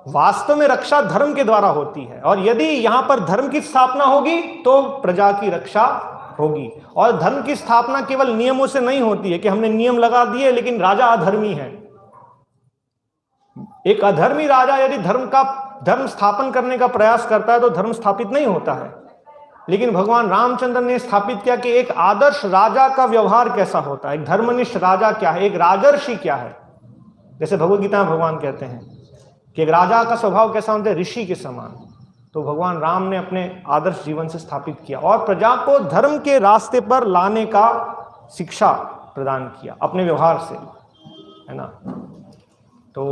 वास्तव में रक्षा धर्म के द्वारा होती है। और यदि यहां पर धर्म की स्थापना होगी तो प्रजा की रक्षा होगी। और धर्म की स्थापना केवल नियमों से नहीं होती है कि हमने नियम लगा दिए लेकिन राजा अधर्मी है। एक अधर्मी राजा यदि धर्म स्थापन करने का प्रयास करता है तो धर्म स्थापित नहीं होता है। लेकिन भगवान रामचंद्र ने स्थापित किया कि एक आदर्श राजा का व्यवहार कैसा होता है, एक धर्मनिष्ठ राजा क्या है, एक राजर्षि क्या है। जैसे भगवद गीता में भगवान कहते हैं कि एक राजा का स्वभाव कैसा होता है, ऋषि के समान। तो भगवान राम ने अपने आदर्श जीवन से स्थापित किया और प्रजा को धर्म के रास्ते पर लाने का शिक्षा प्रदान किया अपने व्यवहार से, है ना। तो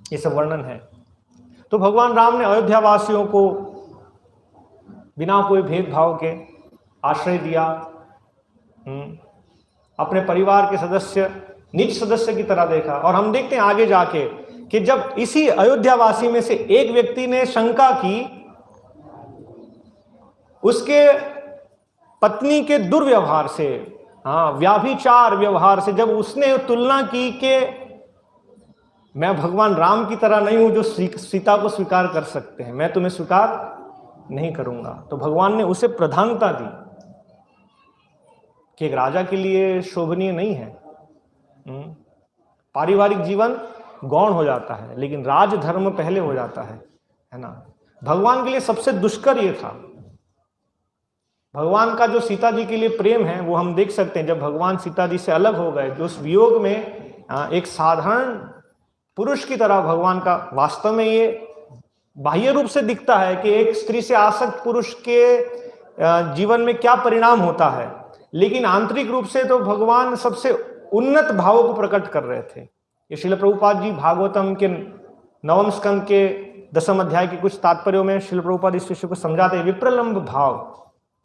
ये सब वर्णन है। तो भगवान राम ने अयोध्या वासियों को बिना कोई भेदभाव के आश्रय दिया, अपने परिवार के सदस्य निज सदस्य की तरह देखा। और हम देखते हैं आगे जाके कि जब इसी अयोध्यावासी में से एक व्यक्ति ने शंका की उसके पत्नी के दुर्व्यवहार से, व्याभिचार व्यवहार से, जब उसने तुलना की कि मैं भगवान राम की तरह नहीं हूं जो सीता को स्वीकार कर सकते हैं, मैं तुम्हें स्वीकार नहीं करूंगा, तो भगवान ने उसे प्रधानता दी कि एक राजा के लिए शोभनीय नहीं है। पारिवारिक जीवन गौण हो जाता है, लेकिन राजधर्म पहले हो जाता है ना। भगवान के लिए सबसे दुष्कर ये था। भगवान का जो सीता जी के लिए प्रेम है वो हम देख सकते हैं जब भगवान सीता जी से अलग हो गए, जो उस वियोग में एक साधारण पुरुष की तरह भगवान का वास्तव में ये बाह्य रूप से दिखता है कि एक स्त्री से आसक्त पुरुष के जीवन में क्या परिणाम होता है, लेकिन आंतरिक रूप से तो भगवान सबसे उन्नत भावों को प्रकट कर रहे थे। ये श्रील प्रभुपाद जी भागवतम के 9वें स्कंद के 10वें अध्याय के कुछ तात्पर्यों में श्रील प्रभुपाद इस विषय को समझाते हैं। विप्रलंब भाव,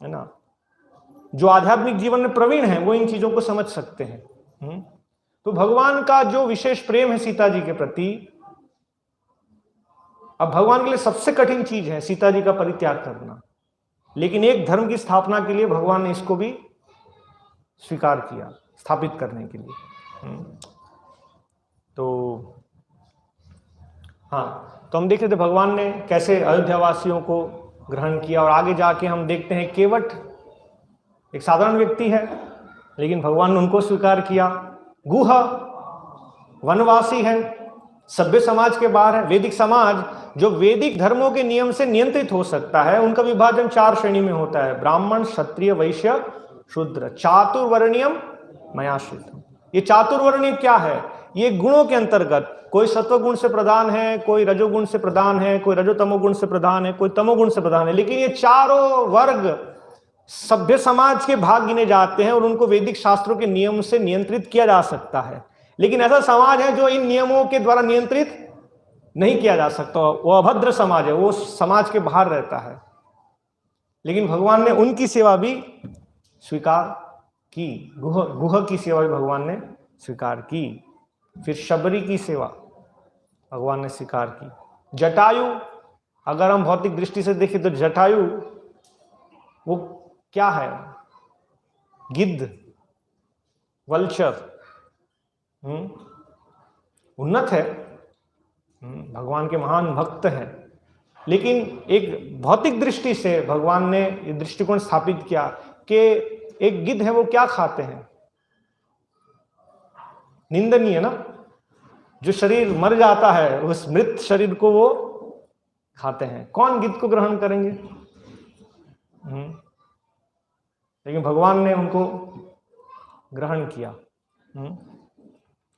है ना, जो आध्यात्मिक जीवन में प्रवीण है वो इन चीजों को समझ सकते हैं। तो भगवान का जो विशेष प्रेम है सीता जी के प्रति, अब भगवान के लिए सबसे कठिन चीज है सीता जी का परित्याग करना, लेकिन एक धर्म की स्थापना के लिए भगवान ने इसको भी स्वीकार किया स्थापित करने के लिए। तो तो हम देख रहे थे भगवान ने कैसे अयोध्यावासियों को ग्रहण किया, और आगे जाके हम देखते हैं केवट एक साधारण व्यक्ति है लेकिन भगवान ने उनको स्वीकार किया। गुह वनवासी है, सभ्य समाज के बाहर है। वैदिक समाज जो वैदिक धर्मों के नियम से नियंत्रित हो सकता है, उनका विभाजन 4 श्रेणी में होता है, ब्राह्मण, क्षत्रिय, वैश्य, शूद्र। चातुर्वर्ण्यम मयाश्रितम। ये चातुर्वर्ण्य क्या है? ये गुणों के अंतर्गत, कोई सत्वगुण से प्रधान है, कोई रजोगुण से प्रधान है, कोई रजोतमोगुण से प्रधान है, कोई तमोगुण से प्रधान है, लेकिन ये चारों वर्ग सभ्य समाज के भाग गिने जाते हैं और उनको वैदिक शास्त्रों के नियम से नियंत्रित किया जा सकता है। लेकिन ऐसा समाज है जो इन नियमों के द्वारा नियंत्रित नहीं किया जा सकता, वो अभद्र समाज है, वो समाज के बाहर रहता है। लेकिन भगवान ने उनकी सेवा भी स्वीकार की, गुह की सेवा भी भगवान ने स्वीकार की। फिर शबरी की सेवा भगवान ने स्वीकार की। जटायु, अगर हम भौतिक दृष्टि से देखें तो जटायु वो क्या है? गिद्ध, वल्चर, उन्नत है, भगवान के महान भक्त है, लेकिन एक भौतिक दृष्टि से भगवान ने ये दृष्टिकोण स्थापित किया कि एक गिद्ध है वो क्या खाते हैं, निंदनीय ना, जो शरीर मर जाता है उस मृत शरीर को वो खाते हैं। कौन गिद्ध को ग्रहण करेंगे? लेकिन भगवान ने उनको ग्रहण किया।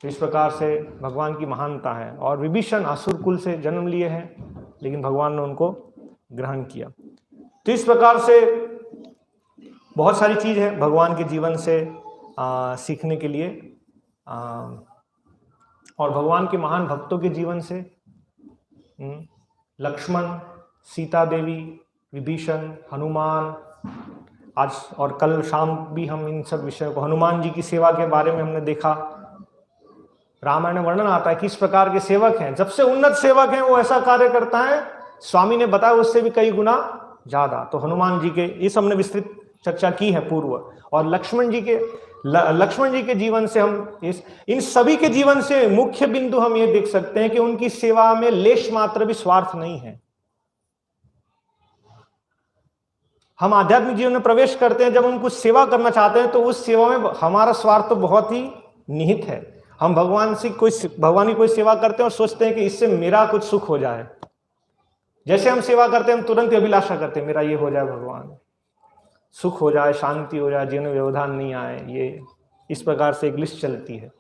तो इस प्रकार से भगवान की महानता है। और विभीषण असुर कुल से जन्म लिए हैं, लेकिन भगवान ने उनको ग्रहण किया। तो इस प्रकार से बहुत सारी चीज है भगवान के जीवन से सीखने के लिए, और भगवान के महान भक्तों के जीवन से, लक्ष्मण, सीता देवी, विभीषण, हनुमान, आज और कल शाम भी हम इन सब विषयों को, हनुमान जी की सेवा के बारे में हमने देखा। रामायण में वर्णन आता है किस प्रकार के सेवक हैं। जब से उन्नत सेवक हैं वो ऐसा कार्य करता है, स्वामी ने बताया उससे भी कई गुना ज्यादा। तो हनुमान जी के, ये हमने विस्तृत चर्चा की है पूर्व। और लक्ष्मण जी के जीवन से हम इन सभी के जीवन से मुख्य बिंदु हम ये देख सकते हैं कि उनकी सेवा में लेश मात्र भी स्वार्थ नहीं है। हम आध्यात्मिक जीवन में प्रवेश करते हैं, जब हम कुछ सेवा करना चाहते हैं तो उस सेवा में हमारा स्वार्थ तो बहुत ही निहित है। हम भगवान की कोई सेवा करते हैं और सोचते हैं कि इससे मेरा कुछ सुख हो जाए। जैसे हम सेवा करते हैं हम तुरंत अभिलाषा करते हैं मेरा ये हो जाए भगवान, सुख हो जाए, शांति हो जाए, जीवन में व्यवधान नहीं आए, ये इस प्रकार से एक लिस्ट चलती है।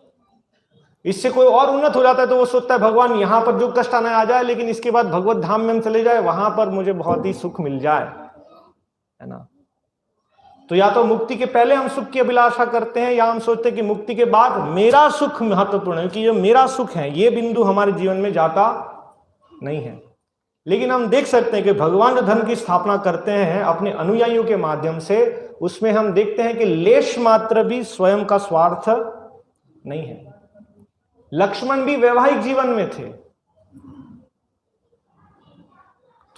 इससे कोई और उन्नत हो जाता है तो वो सोचता है भगवान यहाँ पर जो कष्ट आना आ जाए, लेकिन इसके बाद भगवत धाम में हम चले जाए, वहां पर मुझे बहुत ही सुख मिल जाए, है ना। तो या तो मुक्ति के पहले हम सुख की अभिलाषा करते हैं, या हम सोचते हैं कि मुक्ति के बाद मेरा सुख महत्वपूर्ण है, कि जो मेरा सुख है ये बिंदु हमारे जीवन में जाता नहीं है। लेकिन हम देख सकते हैं कि भगवान जो धर्म की स्थापना करते हैं अपने अनुयायियों के माध्यम से, उसमें हम देखते हैं कि लेश मात्र भी स्वयं का स्वार्थ नहीं है। लक्ष्मण भी वैवाहिक जीवन में थे,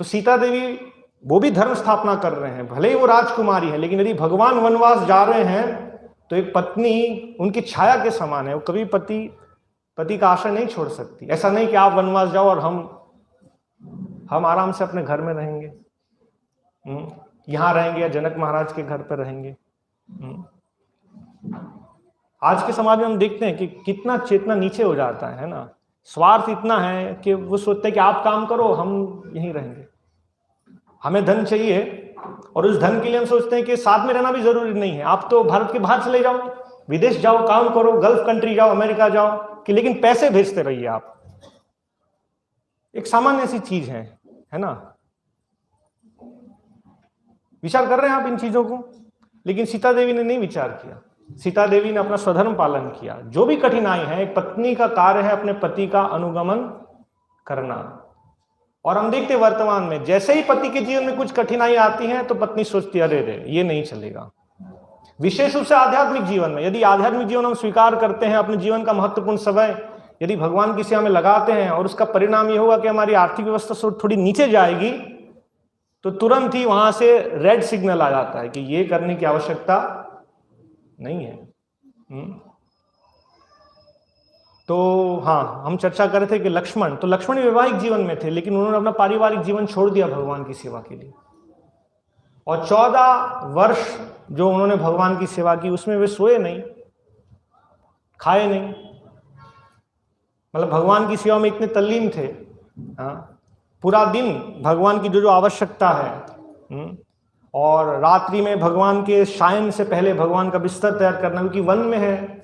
तो सीता देवी वो भी धर्म स्थापना कर रहे हैं, भले ही वो राजकुमारी है, लेकिन यदि भगवान वनवास जा रहे हैं तो एक पत्नी उनकी छाया के समान है, वो कभी पति का आश्रय नहीं छोड़ सकती। ऐसा नहीं कि आप वनवास जाओ और हम आराम से अपने घर में रहेंगे, यहां रहेंगे या जनक महाराज के घर पर रहेंगे। आज के समाज में हम देखते हैं कि कितना चेतना नीचे हो जाता है ना। स्वार्थ इतना है कि वो सोचते हैं कि आप काम करो, हम यहीं रहेंगे, हमें धन चाहिए, और उस धन के लिए हम सोचते हैं कि साथ में रहना भी जरूरी नहीं है, आप तो भारत के बाहर चले जाओ, विदेश जाओ, काम करो, गल्फ कंट्री जाओ, अमेरिका जाओ, कि लेकिन पैसे भेजते रहिए आप। एक सामान्य सी चीज है ना। विचार कर रहे हैं आप इन चीजों को, लेकिन सीता देवी ने नहीं विचार किया। सीता देवी ने अपना स्वधर्म पालन किया। जो भी कठिनाई है, एक पत्नी का कार्य है अपने पति का अनुगमन करना। और हम देखते वर्तमान में जैसे ही पति के जीवन में कुछ कठिनाई आती है तो पत्नी सोचती है अरे रे ये नहीं चलेगा। विशेष रूप से आध्यात्मिक जीवन में, यदि आध्यात्मिक जीवन हम स्वीकार करते हैं, अपने जीवन का महत्वपूर्ण समय यदि भगवान की सेवा में लगाते हैं, और उसका परिणाम ये होगा कि हमारी आर्थिक व्यवस्था थोड़ी नीचे जाएगी, तो तुरंत ही वहां से रेड सिग्नल आ जाता है कि ये करने की आवश्यकता नहीं है। तो हाँ, हम चर्चा कर रहे थे कि लक्ष्मण भी वैवाहिक जीवन में थे, लेकिन उन्होंने अपना पारिवारिक जीवन छोड़ दिया भगवान की सेवा के लिए। और 14 वर्ष जो उन्होंने भगवान की सेवा की, उसमें वे सोए नहीं, खाए नहीं, मतलब भगवान की सेवा में इतने तल्लीन थे। पूरा दिन भगवान की जो आवश्यकता है, और रात्रि में भगवान के शयन से पहले भगवान का बिस्तर तैयार करना, क्योंकि वन में है।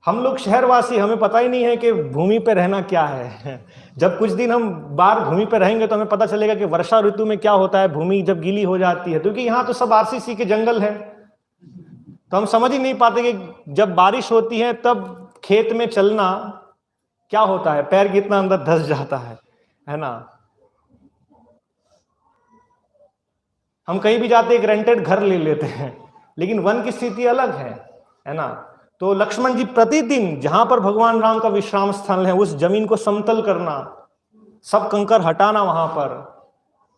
हम लोग शहरवासी, हमें पता ही नहीं है कि भूमि पे रहना क्या है। जब कुछ दिन हम बाहर भूमि पे रहेंगे तो हमें पता चलेगा कि वर्षा ऋतु में क्या होता है, भूमि जब गीली हो जाती है, क्योंकि यहाँ तो सब आरसीसी के जंगल है, तो हम समझ ही नहीं पाते कि जब बारिश होती है तब खेत में चलना क्या होता है, पैर कितना अंदर धंस जाता है ना। हम कहीं भी जाते एक रेंटेड घर ले लेते हैं, लेकिन वन की स्थिति अलग है ना। तो लक्ष्मण जी प्रतिदिन जहां पर भगवान राम का विश्राम स्थल है, उस जमीन को समतल करना, सब कंकर हटाना, वहां पर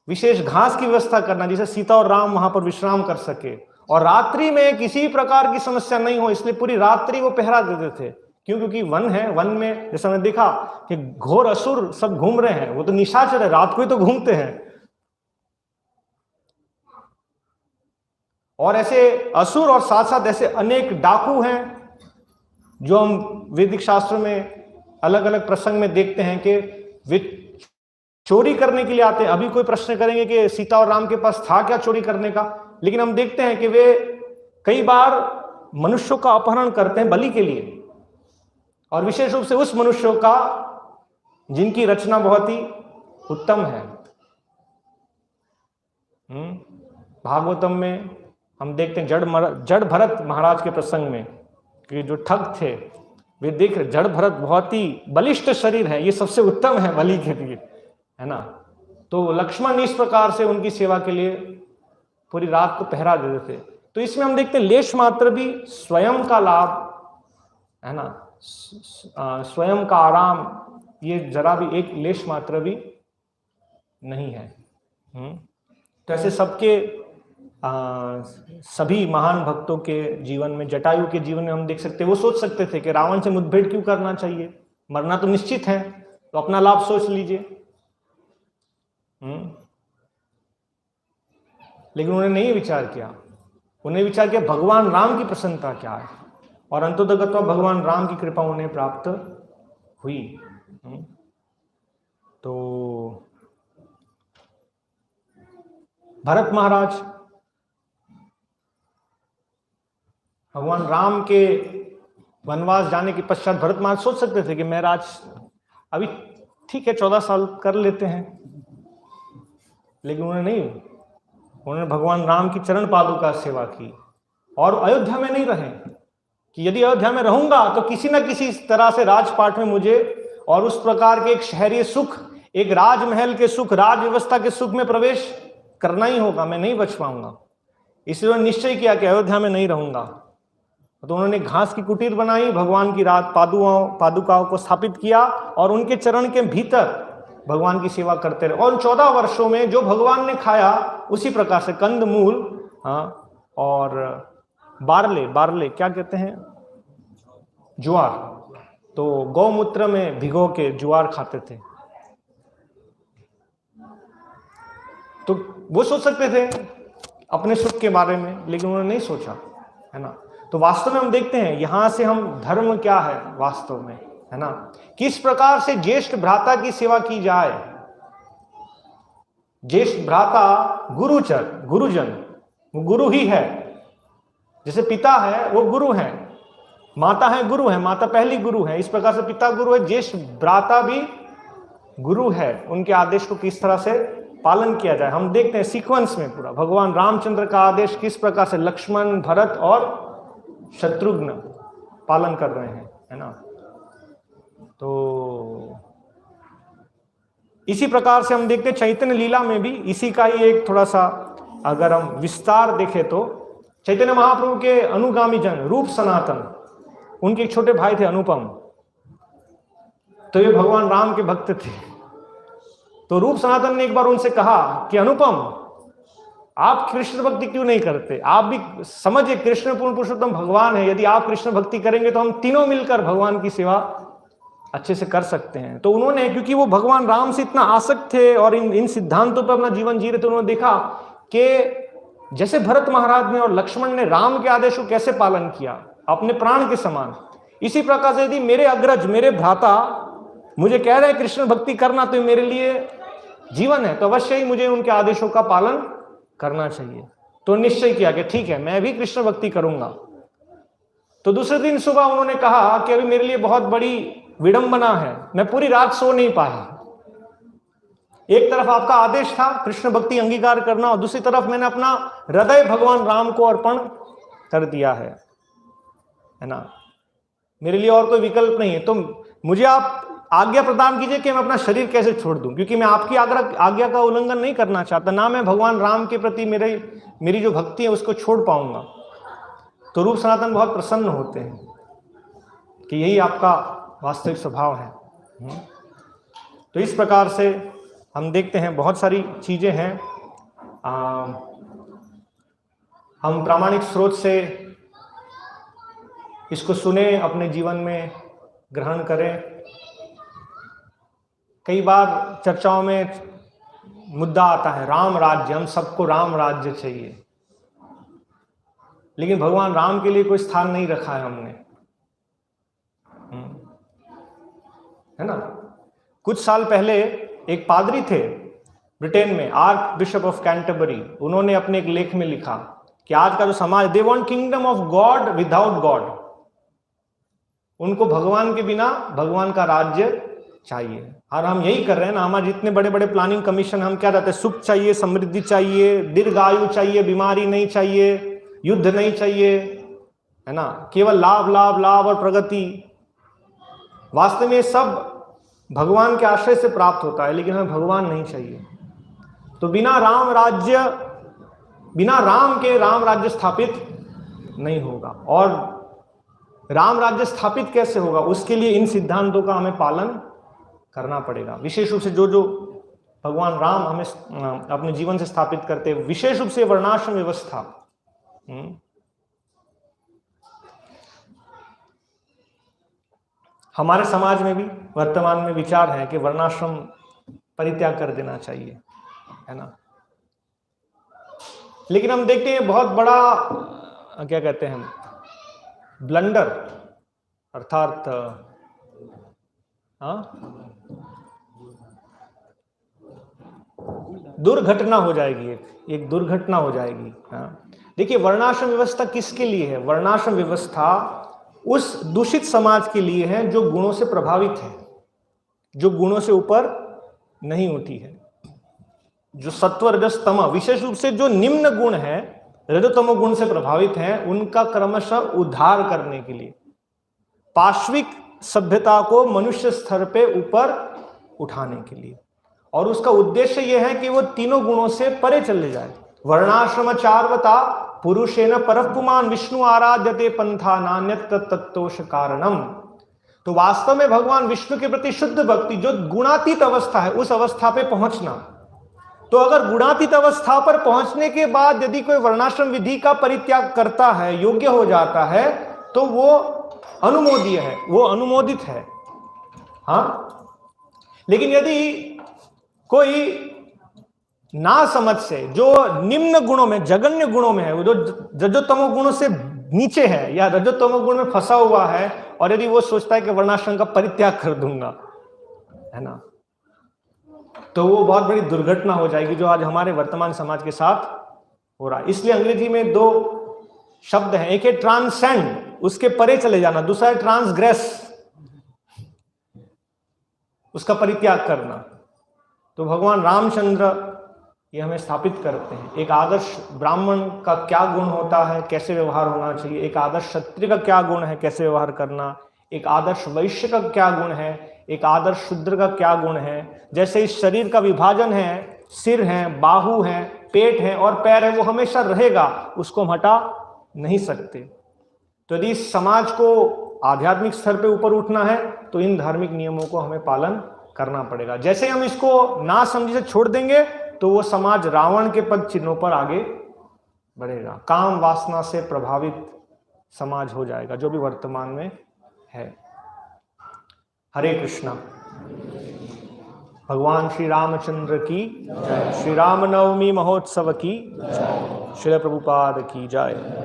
विशेष घास की व्यवस्था करना जिससे सीता और राम वहां पर विश्राम कर सके, और रात्रि में किसी प्रकार की समस्या नहीं हो, इसलिए पूरी रात्रि वो पहरा देते थे। क्यों? क्योंकि वन है, वन में जैसे हमने देखा कि घोर असुर सब घूम रहे हैं, वो तो निशाचर है, रात को ही तो घूमते हैं। और ऐसे असुर और साथ साथ ऐसे अनेक डाकू हैं जो हम वैदिक शास्त्रों में अलग अलग प्रसंग में देखते हैं कि वे चोरी करने के लिए आते हैं। अभी कोई प्रश्न करेंगे कि सीता और राम के पास था क्या चोरी करने का, लेकिन हम देखते हैं कि वे कई बार मनुष्यों का अपहरण करते हैं बलि के लिए, और विशेष रूप से उस मनुष्यों का जिनकी रचना बहुत ही उत्तम है। भागवतम में हम देखते हैं जड़ भरत महाराज के प्रसंग में कि जो ठग थे वे देख रहे, जड़ भरत बहुत ही बलिष्ठ शरीर है, ये सबसे उत्तम है बलि के लिए, है ना। तो लक्ष्मण इस प्रकार से उनकी सेवा के लिए पूरी रात को पहरा देते थे। तो इसमें हम देखते हैं लेश मात्र भी स्वयं का लाभ, है ना, स्वयं का आराम, ये जरा भी एक लेश मात्र भी नहीं है। तो ऐसे सबके सभी महान भक्तों के जीवन में, जटायु के जीवन में हम देख सकते हैं, वो सोच सकते थे कि रावण से मुठभेड़ क्यों करना चाहिए, मरना तो निश्चित है, तो अपना लाभ सोच लीजिए। लेकिन उन्होंने नहीं विचार किया, उन्हें विचार किया भगवान राम की प्रसन्नता क्या है, और अंततः भगवान राम की कृपा उन्हें प्राप्त हुई। तो भरत महाराज, भगवान राम के वनवास जाने के पश्चात भरत महाराज सोच सकते थे कि मैं राज अभी ठीक है 14 साल कर लेते हैं, लेकिन उन्होंने नहीं, उन्होंने भगवान राम की चरण पादुका सेवा की और अयोध्या में नहीं रहे कि यदि अयोध्या में रहूंगा तो किसी न किसी तरह से राजपाट में मुझे और उस प्रकार के एक शहरी सुख, एक राजमहल के सुख, राज व्यवस्था के सुख में प्रवेश करना ही होगा, मैं नहीं बच पाऊंगा। इसलिए उन्होंने निश्चय किया कि अयोध्या में नहीं रहूंगा। तो उन्होंने घास की कुटीर बनाई, भगवान की रात पादुकाओं को स्थापित किया और उनके चरण के भीतर भगवान की सेवा करते रहे। और उन 14 वर्षों में जो भगवान ने खाया उसी प्रकार से कंद मूल, और बारले क्या कहते हैं, ज्वार, तो गौमूत्र में भिगो के ज्वार खाते थे। तो वो सोच सकते थे अपने सुख के बारे में, लेकिन उन्होंने नहीं सोचा, है ना। तो वास्तव में हम देखते हैं यहां से हम धर्म क्या है वास्तव में, है ना, किस प्रकार से ज्येष्ठ भ्राता की सेवा की जाए। ज्येष्ठ भ्राता गुरुजन, वो गुरु ही है, जैसे पिता है वो गुरु है, माता है गुरु है, माता पहली गुरु है, इस प्रकार से पिता गुरु है, ज्येष्ठ भ्राता भी गुरु है। उनके आदेश को किस तरह से पालन किया जाए हम देखते हैं सीक्वेंस में पूरा। भगवान रामचंद्र का आदेश किस प्रकार से लक्ष्मण, भरत और शत्रुघ्न पालन कर रहे हैं, है ना। तो इसी प्रकार से हम देखते हैं चैतन्य लीला में भी इसी का ही एक थोड़ा सा अगर हम विस्तार देखें तो चैतन्य महाप्रभु के अनुगामी जन रूप सनातन, उनके एक छोटे भाई थे अनुपम, तो ये भगवान राम के भक्त थे। तो रूप सनातन ने एक बार उनसे कहा कि अनुपम, आप कृष्ण भक्ति क्यों नहीं करते, आप भी समझिए कृष्ण पूर्ण पुरुषोत्तम भगवान है, यदि आप कृष्ण भक्ति करेंगे तो हम तीनों मिलकर भगवान की सेवा अच्छे से कर सकते हैं। तो उन्होंने, क्योंकि वो भगवान राम से इतना आसक्त थे और इन सिद्धांतों पर अपना जीवन जी रहे थे, उन्होंने देखा कि जैसे भरत महाराज ने और लक्ष्मण ने राम के आदेश को कैसे पालन किया अपने प्राण के समान, इसी प्रकार से यदि मेरे अग्रज, मेरे भ्राता मुझे कह रहे हैं कृष्ण भक्ति करना, तो मेरे लिए जीवन है, तो अवश्य ही मुझे उनके आदेशों का पालन करना चाहिए। तो निश्चय किया कि ठीक है, मैं भी कृष्ण भक्ति करूंगा। तो दूसरे दिन सुबह उन्होंने कहा कि अभी मेरे लिए बहुत बड़ी विडंबना है, मैं पूरी रात सो नहीं पाया। एक तरफ आपका आदेश था कृष्ण भक्ति अंगीकार करना, और दूसरी तरफ मैंने अपना हृदय भगवान राम को अर्पण कर दिया है ना। मेरे लिए और कोई विकल्प नहीं है, तो मुझे आप आज्ञा प्रदान कीजिए कि मैं अपना शरीर कैसे छोड़ दूं, क्योंकि मैं आपकी आज्ञा का उल्लंघन नहीं करना चाहता, ना मैं भगवान राम के प्रति मेरी जो भक्ति है उसको छोड़ पाऊंगा। तो रूप सनातन बहुत प्रसन्न होते हैं कि यही आपका वास्तविक स्वभाव है। तो इस प्रकार से हम देखते हैं बहुत सारी चीजें हैं, हम प्रामाणिक स्रोत से इसको सुने, अपने जीवन में ग्रहण करें। कई बार चर्चाओं में मुद्दा आता है राम राज्य, हम सबको राम राज्य चाहिए, लेकिन भगवान राम के लिए कोई स्थान नहीं रखा है हमने, है ना। कुछ साल पहले एक पादरी थे ब्रिटेन में, आर्क बिशप ऑफ कैंटरबरी, उन्होंने अपने एक लेख में लिखा कि आज का जो समाज, they want kingdom of God without God, उनको भगवान के बिना भगवान का राज्य चाहिए। और हम यही कर रहे हैं ना, हमारे जितने बड़े बड़े प्लानिंग कमीशन, हम क्या कहते हैं, सुख चाहिए, समृद्धि चाहिए, दीर्घायु चाहिए, बीमारी नहीं चाहिए, युद्ध नहीं चाहिए, है ना, केवल लाभ लाभ लाभ और प्रगति। वास्तव में सब भगवान के आश्रय से प्राप्त होता है, लेकिन हमें भगवान नहीं चाहिए। तो बिना राम के राम राज्य स्थापित नहीं होगा। और राम राज्य स्थापित कैसे होगा, उसके लिए इन सिद्धांतों का हमें पालन करना पड़ेगा। विशेष रूप से जो भगवान राम हमें अपने जीवन से स्थापित करते हैं, विशेष रूप से वर्णाश्रम व्यवस्था। हमारे समाज में भी वर्तमान में विचार है कि वर्णाश्रम परित्याग कर देना चाहिए, है ना। लेकिन हम देखते हैं बहुत बड़ा क्या कहते हैं ब्लंडर, अर्थात दुर्घटना हो जाएगी, एक दुर्घटना हो जाएगी। हाँ, देखिए वर्णाश्रम व्यवस्था किसके लिए है? वर्णाश्रम व्यवस्था उस दूषित समाज के लिए है जो गुणों से प्रभावित है, जो गुणों से ऊपर नहीं उठी है, जो सत्व रजस तम, विशेष रूप से जो निम्न गुण है, रजोतमो गुण से प्रभावित हैं, उनका क्रमशः उद्धार करने के लिए, पाश्विक सभ्यता को मनुष्य स्तर पे ऊपर उठाने के लिए। और उसका उद्देश्य यह है कि वो तीनों गुणों से परे चले जाए। वर्णाश्रम चार्वता पुरुषेण परः पुमान् विष्णु आराध्यते पंथा नान्यत् तत्तोष कारणम। तो वास्तव में भगवान विष्णु के प्रति शुद्ध भक्ति, जो गुणातीत अवस्था है, उस अवस्था पे पहुंचना। तो अगर गुणातीत अवस्था पर पहुंचने के बाद यदि कोई वर्णाश्रम विधि का परित्याग करता है, योग्य हो जाता है, तो वो अनुमोदनीय है, वो अनुमोदित है। हाँ, लेकिन यदि कोई ना समझ से, जो निम्न गुणों में, जघन्य गुणों में है, वो जो रजोतमो गुणों से नीचे है या रजोतमो गुण में फंसा हुआ है, और यदि वो सोचता है कि वर्णाश्रम का परित्याग कर दूंगा, है ना, तो वो बहुत बड़ी दुर्घटना हो जाएगी, जो आज हमारे वर्तमान समाज के साथ हो रहा है। इसलिए अंग्रेजी में दो शब्द हैं, एक है ट्रांसेंड, उसके परे चले जाना, दूसरा है ट्रांसग्रेस, उसका परित्याग करना। तो भगवान रामचंद्र ये हमें स्थापित करते हैं, एक आदर्श ब्राह्मण का क्या गुण होता है, कैसे व्यवहार होना चाहिए, एक आदर्श क्षत्रिय का क्या गुण है, कैसे व्यवहार करना, एक आदर्श वैश्य का क्या गुण है, एक आदर्श शूद्र का क्या गुण है। जैसे इस शरीर का विभाजन है, सिर है, बाहु है, पेट है और पैर है, वो हमेशा रहेगा, उसको हम हटा नहीं सकते। तो यदि इस समाज को आध्यात्मिक स्तर पे ऊपर उठना है, तो इन धार्मिक नियमों को हमें पालन करना पड़ेगा। जैसे हम इसको ना समझी से छोड़ देंगे, तो वो समाज रावण के पद चिन्हों पर आगे बढ़ेगा, काम वासना से प्रभावित समाज हो जाएगा, जो भी वर्तमान में है। हरे कृष्णा। भगवान श्री रामचंद्र की जय। श्री राम नवमी महोत्सव की जय। श्रील प्रभुपाद की जय।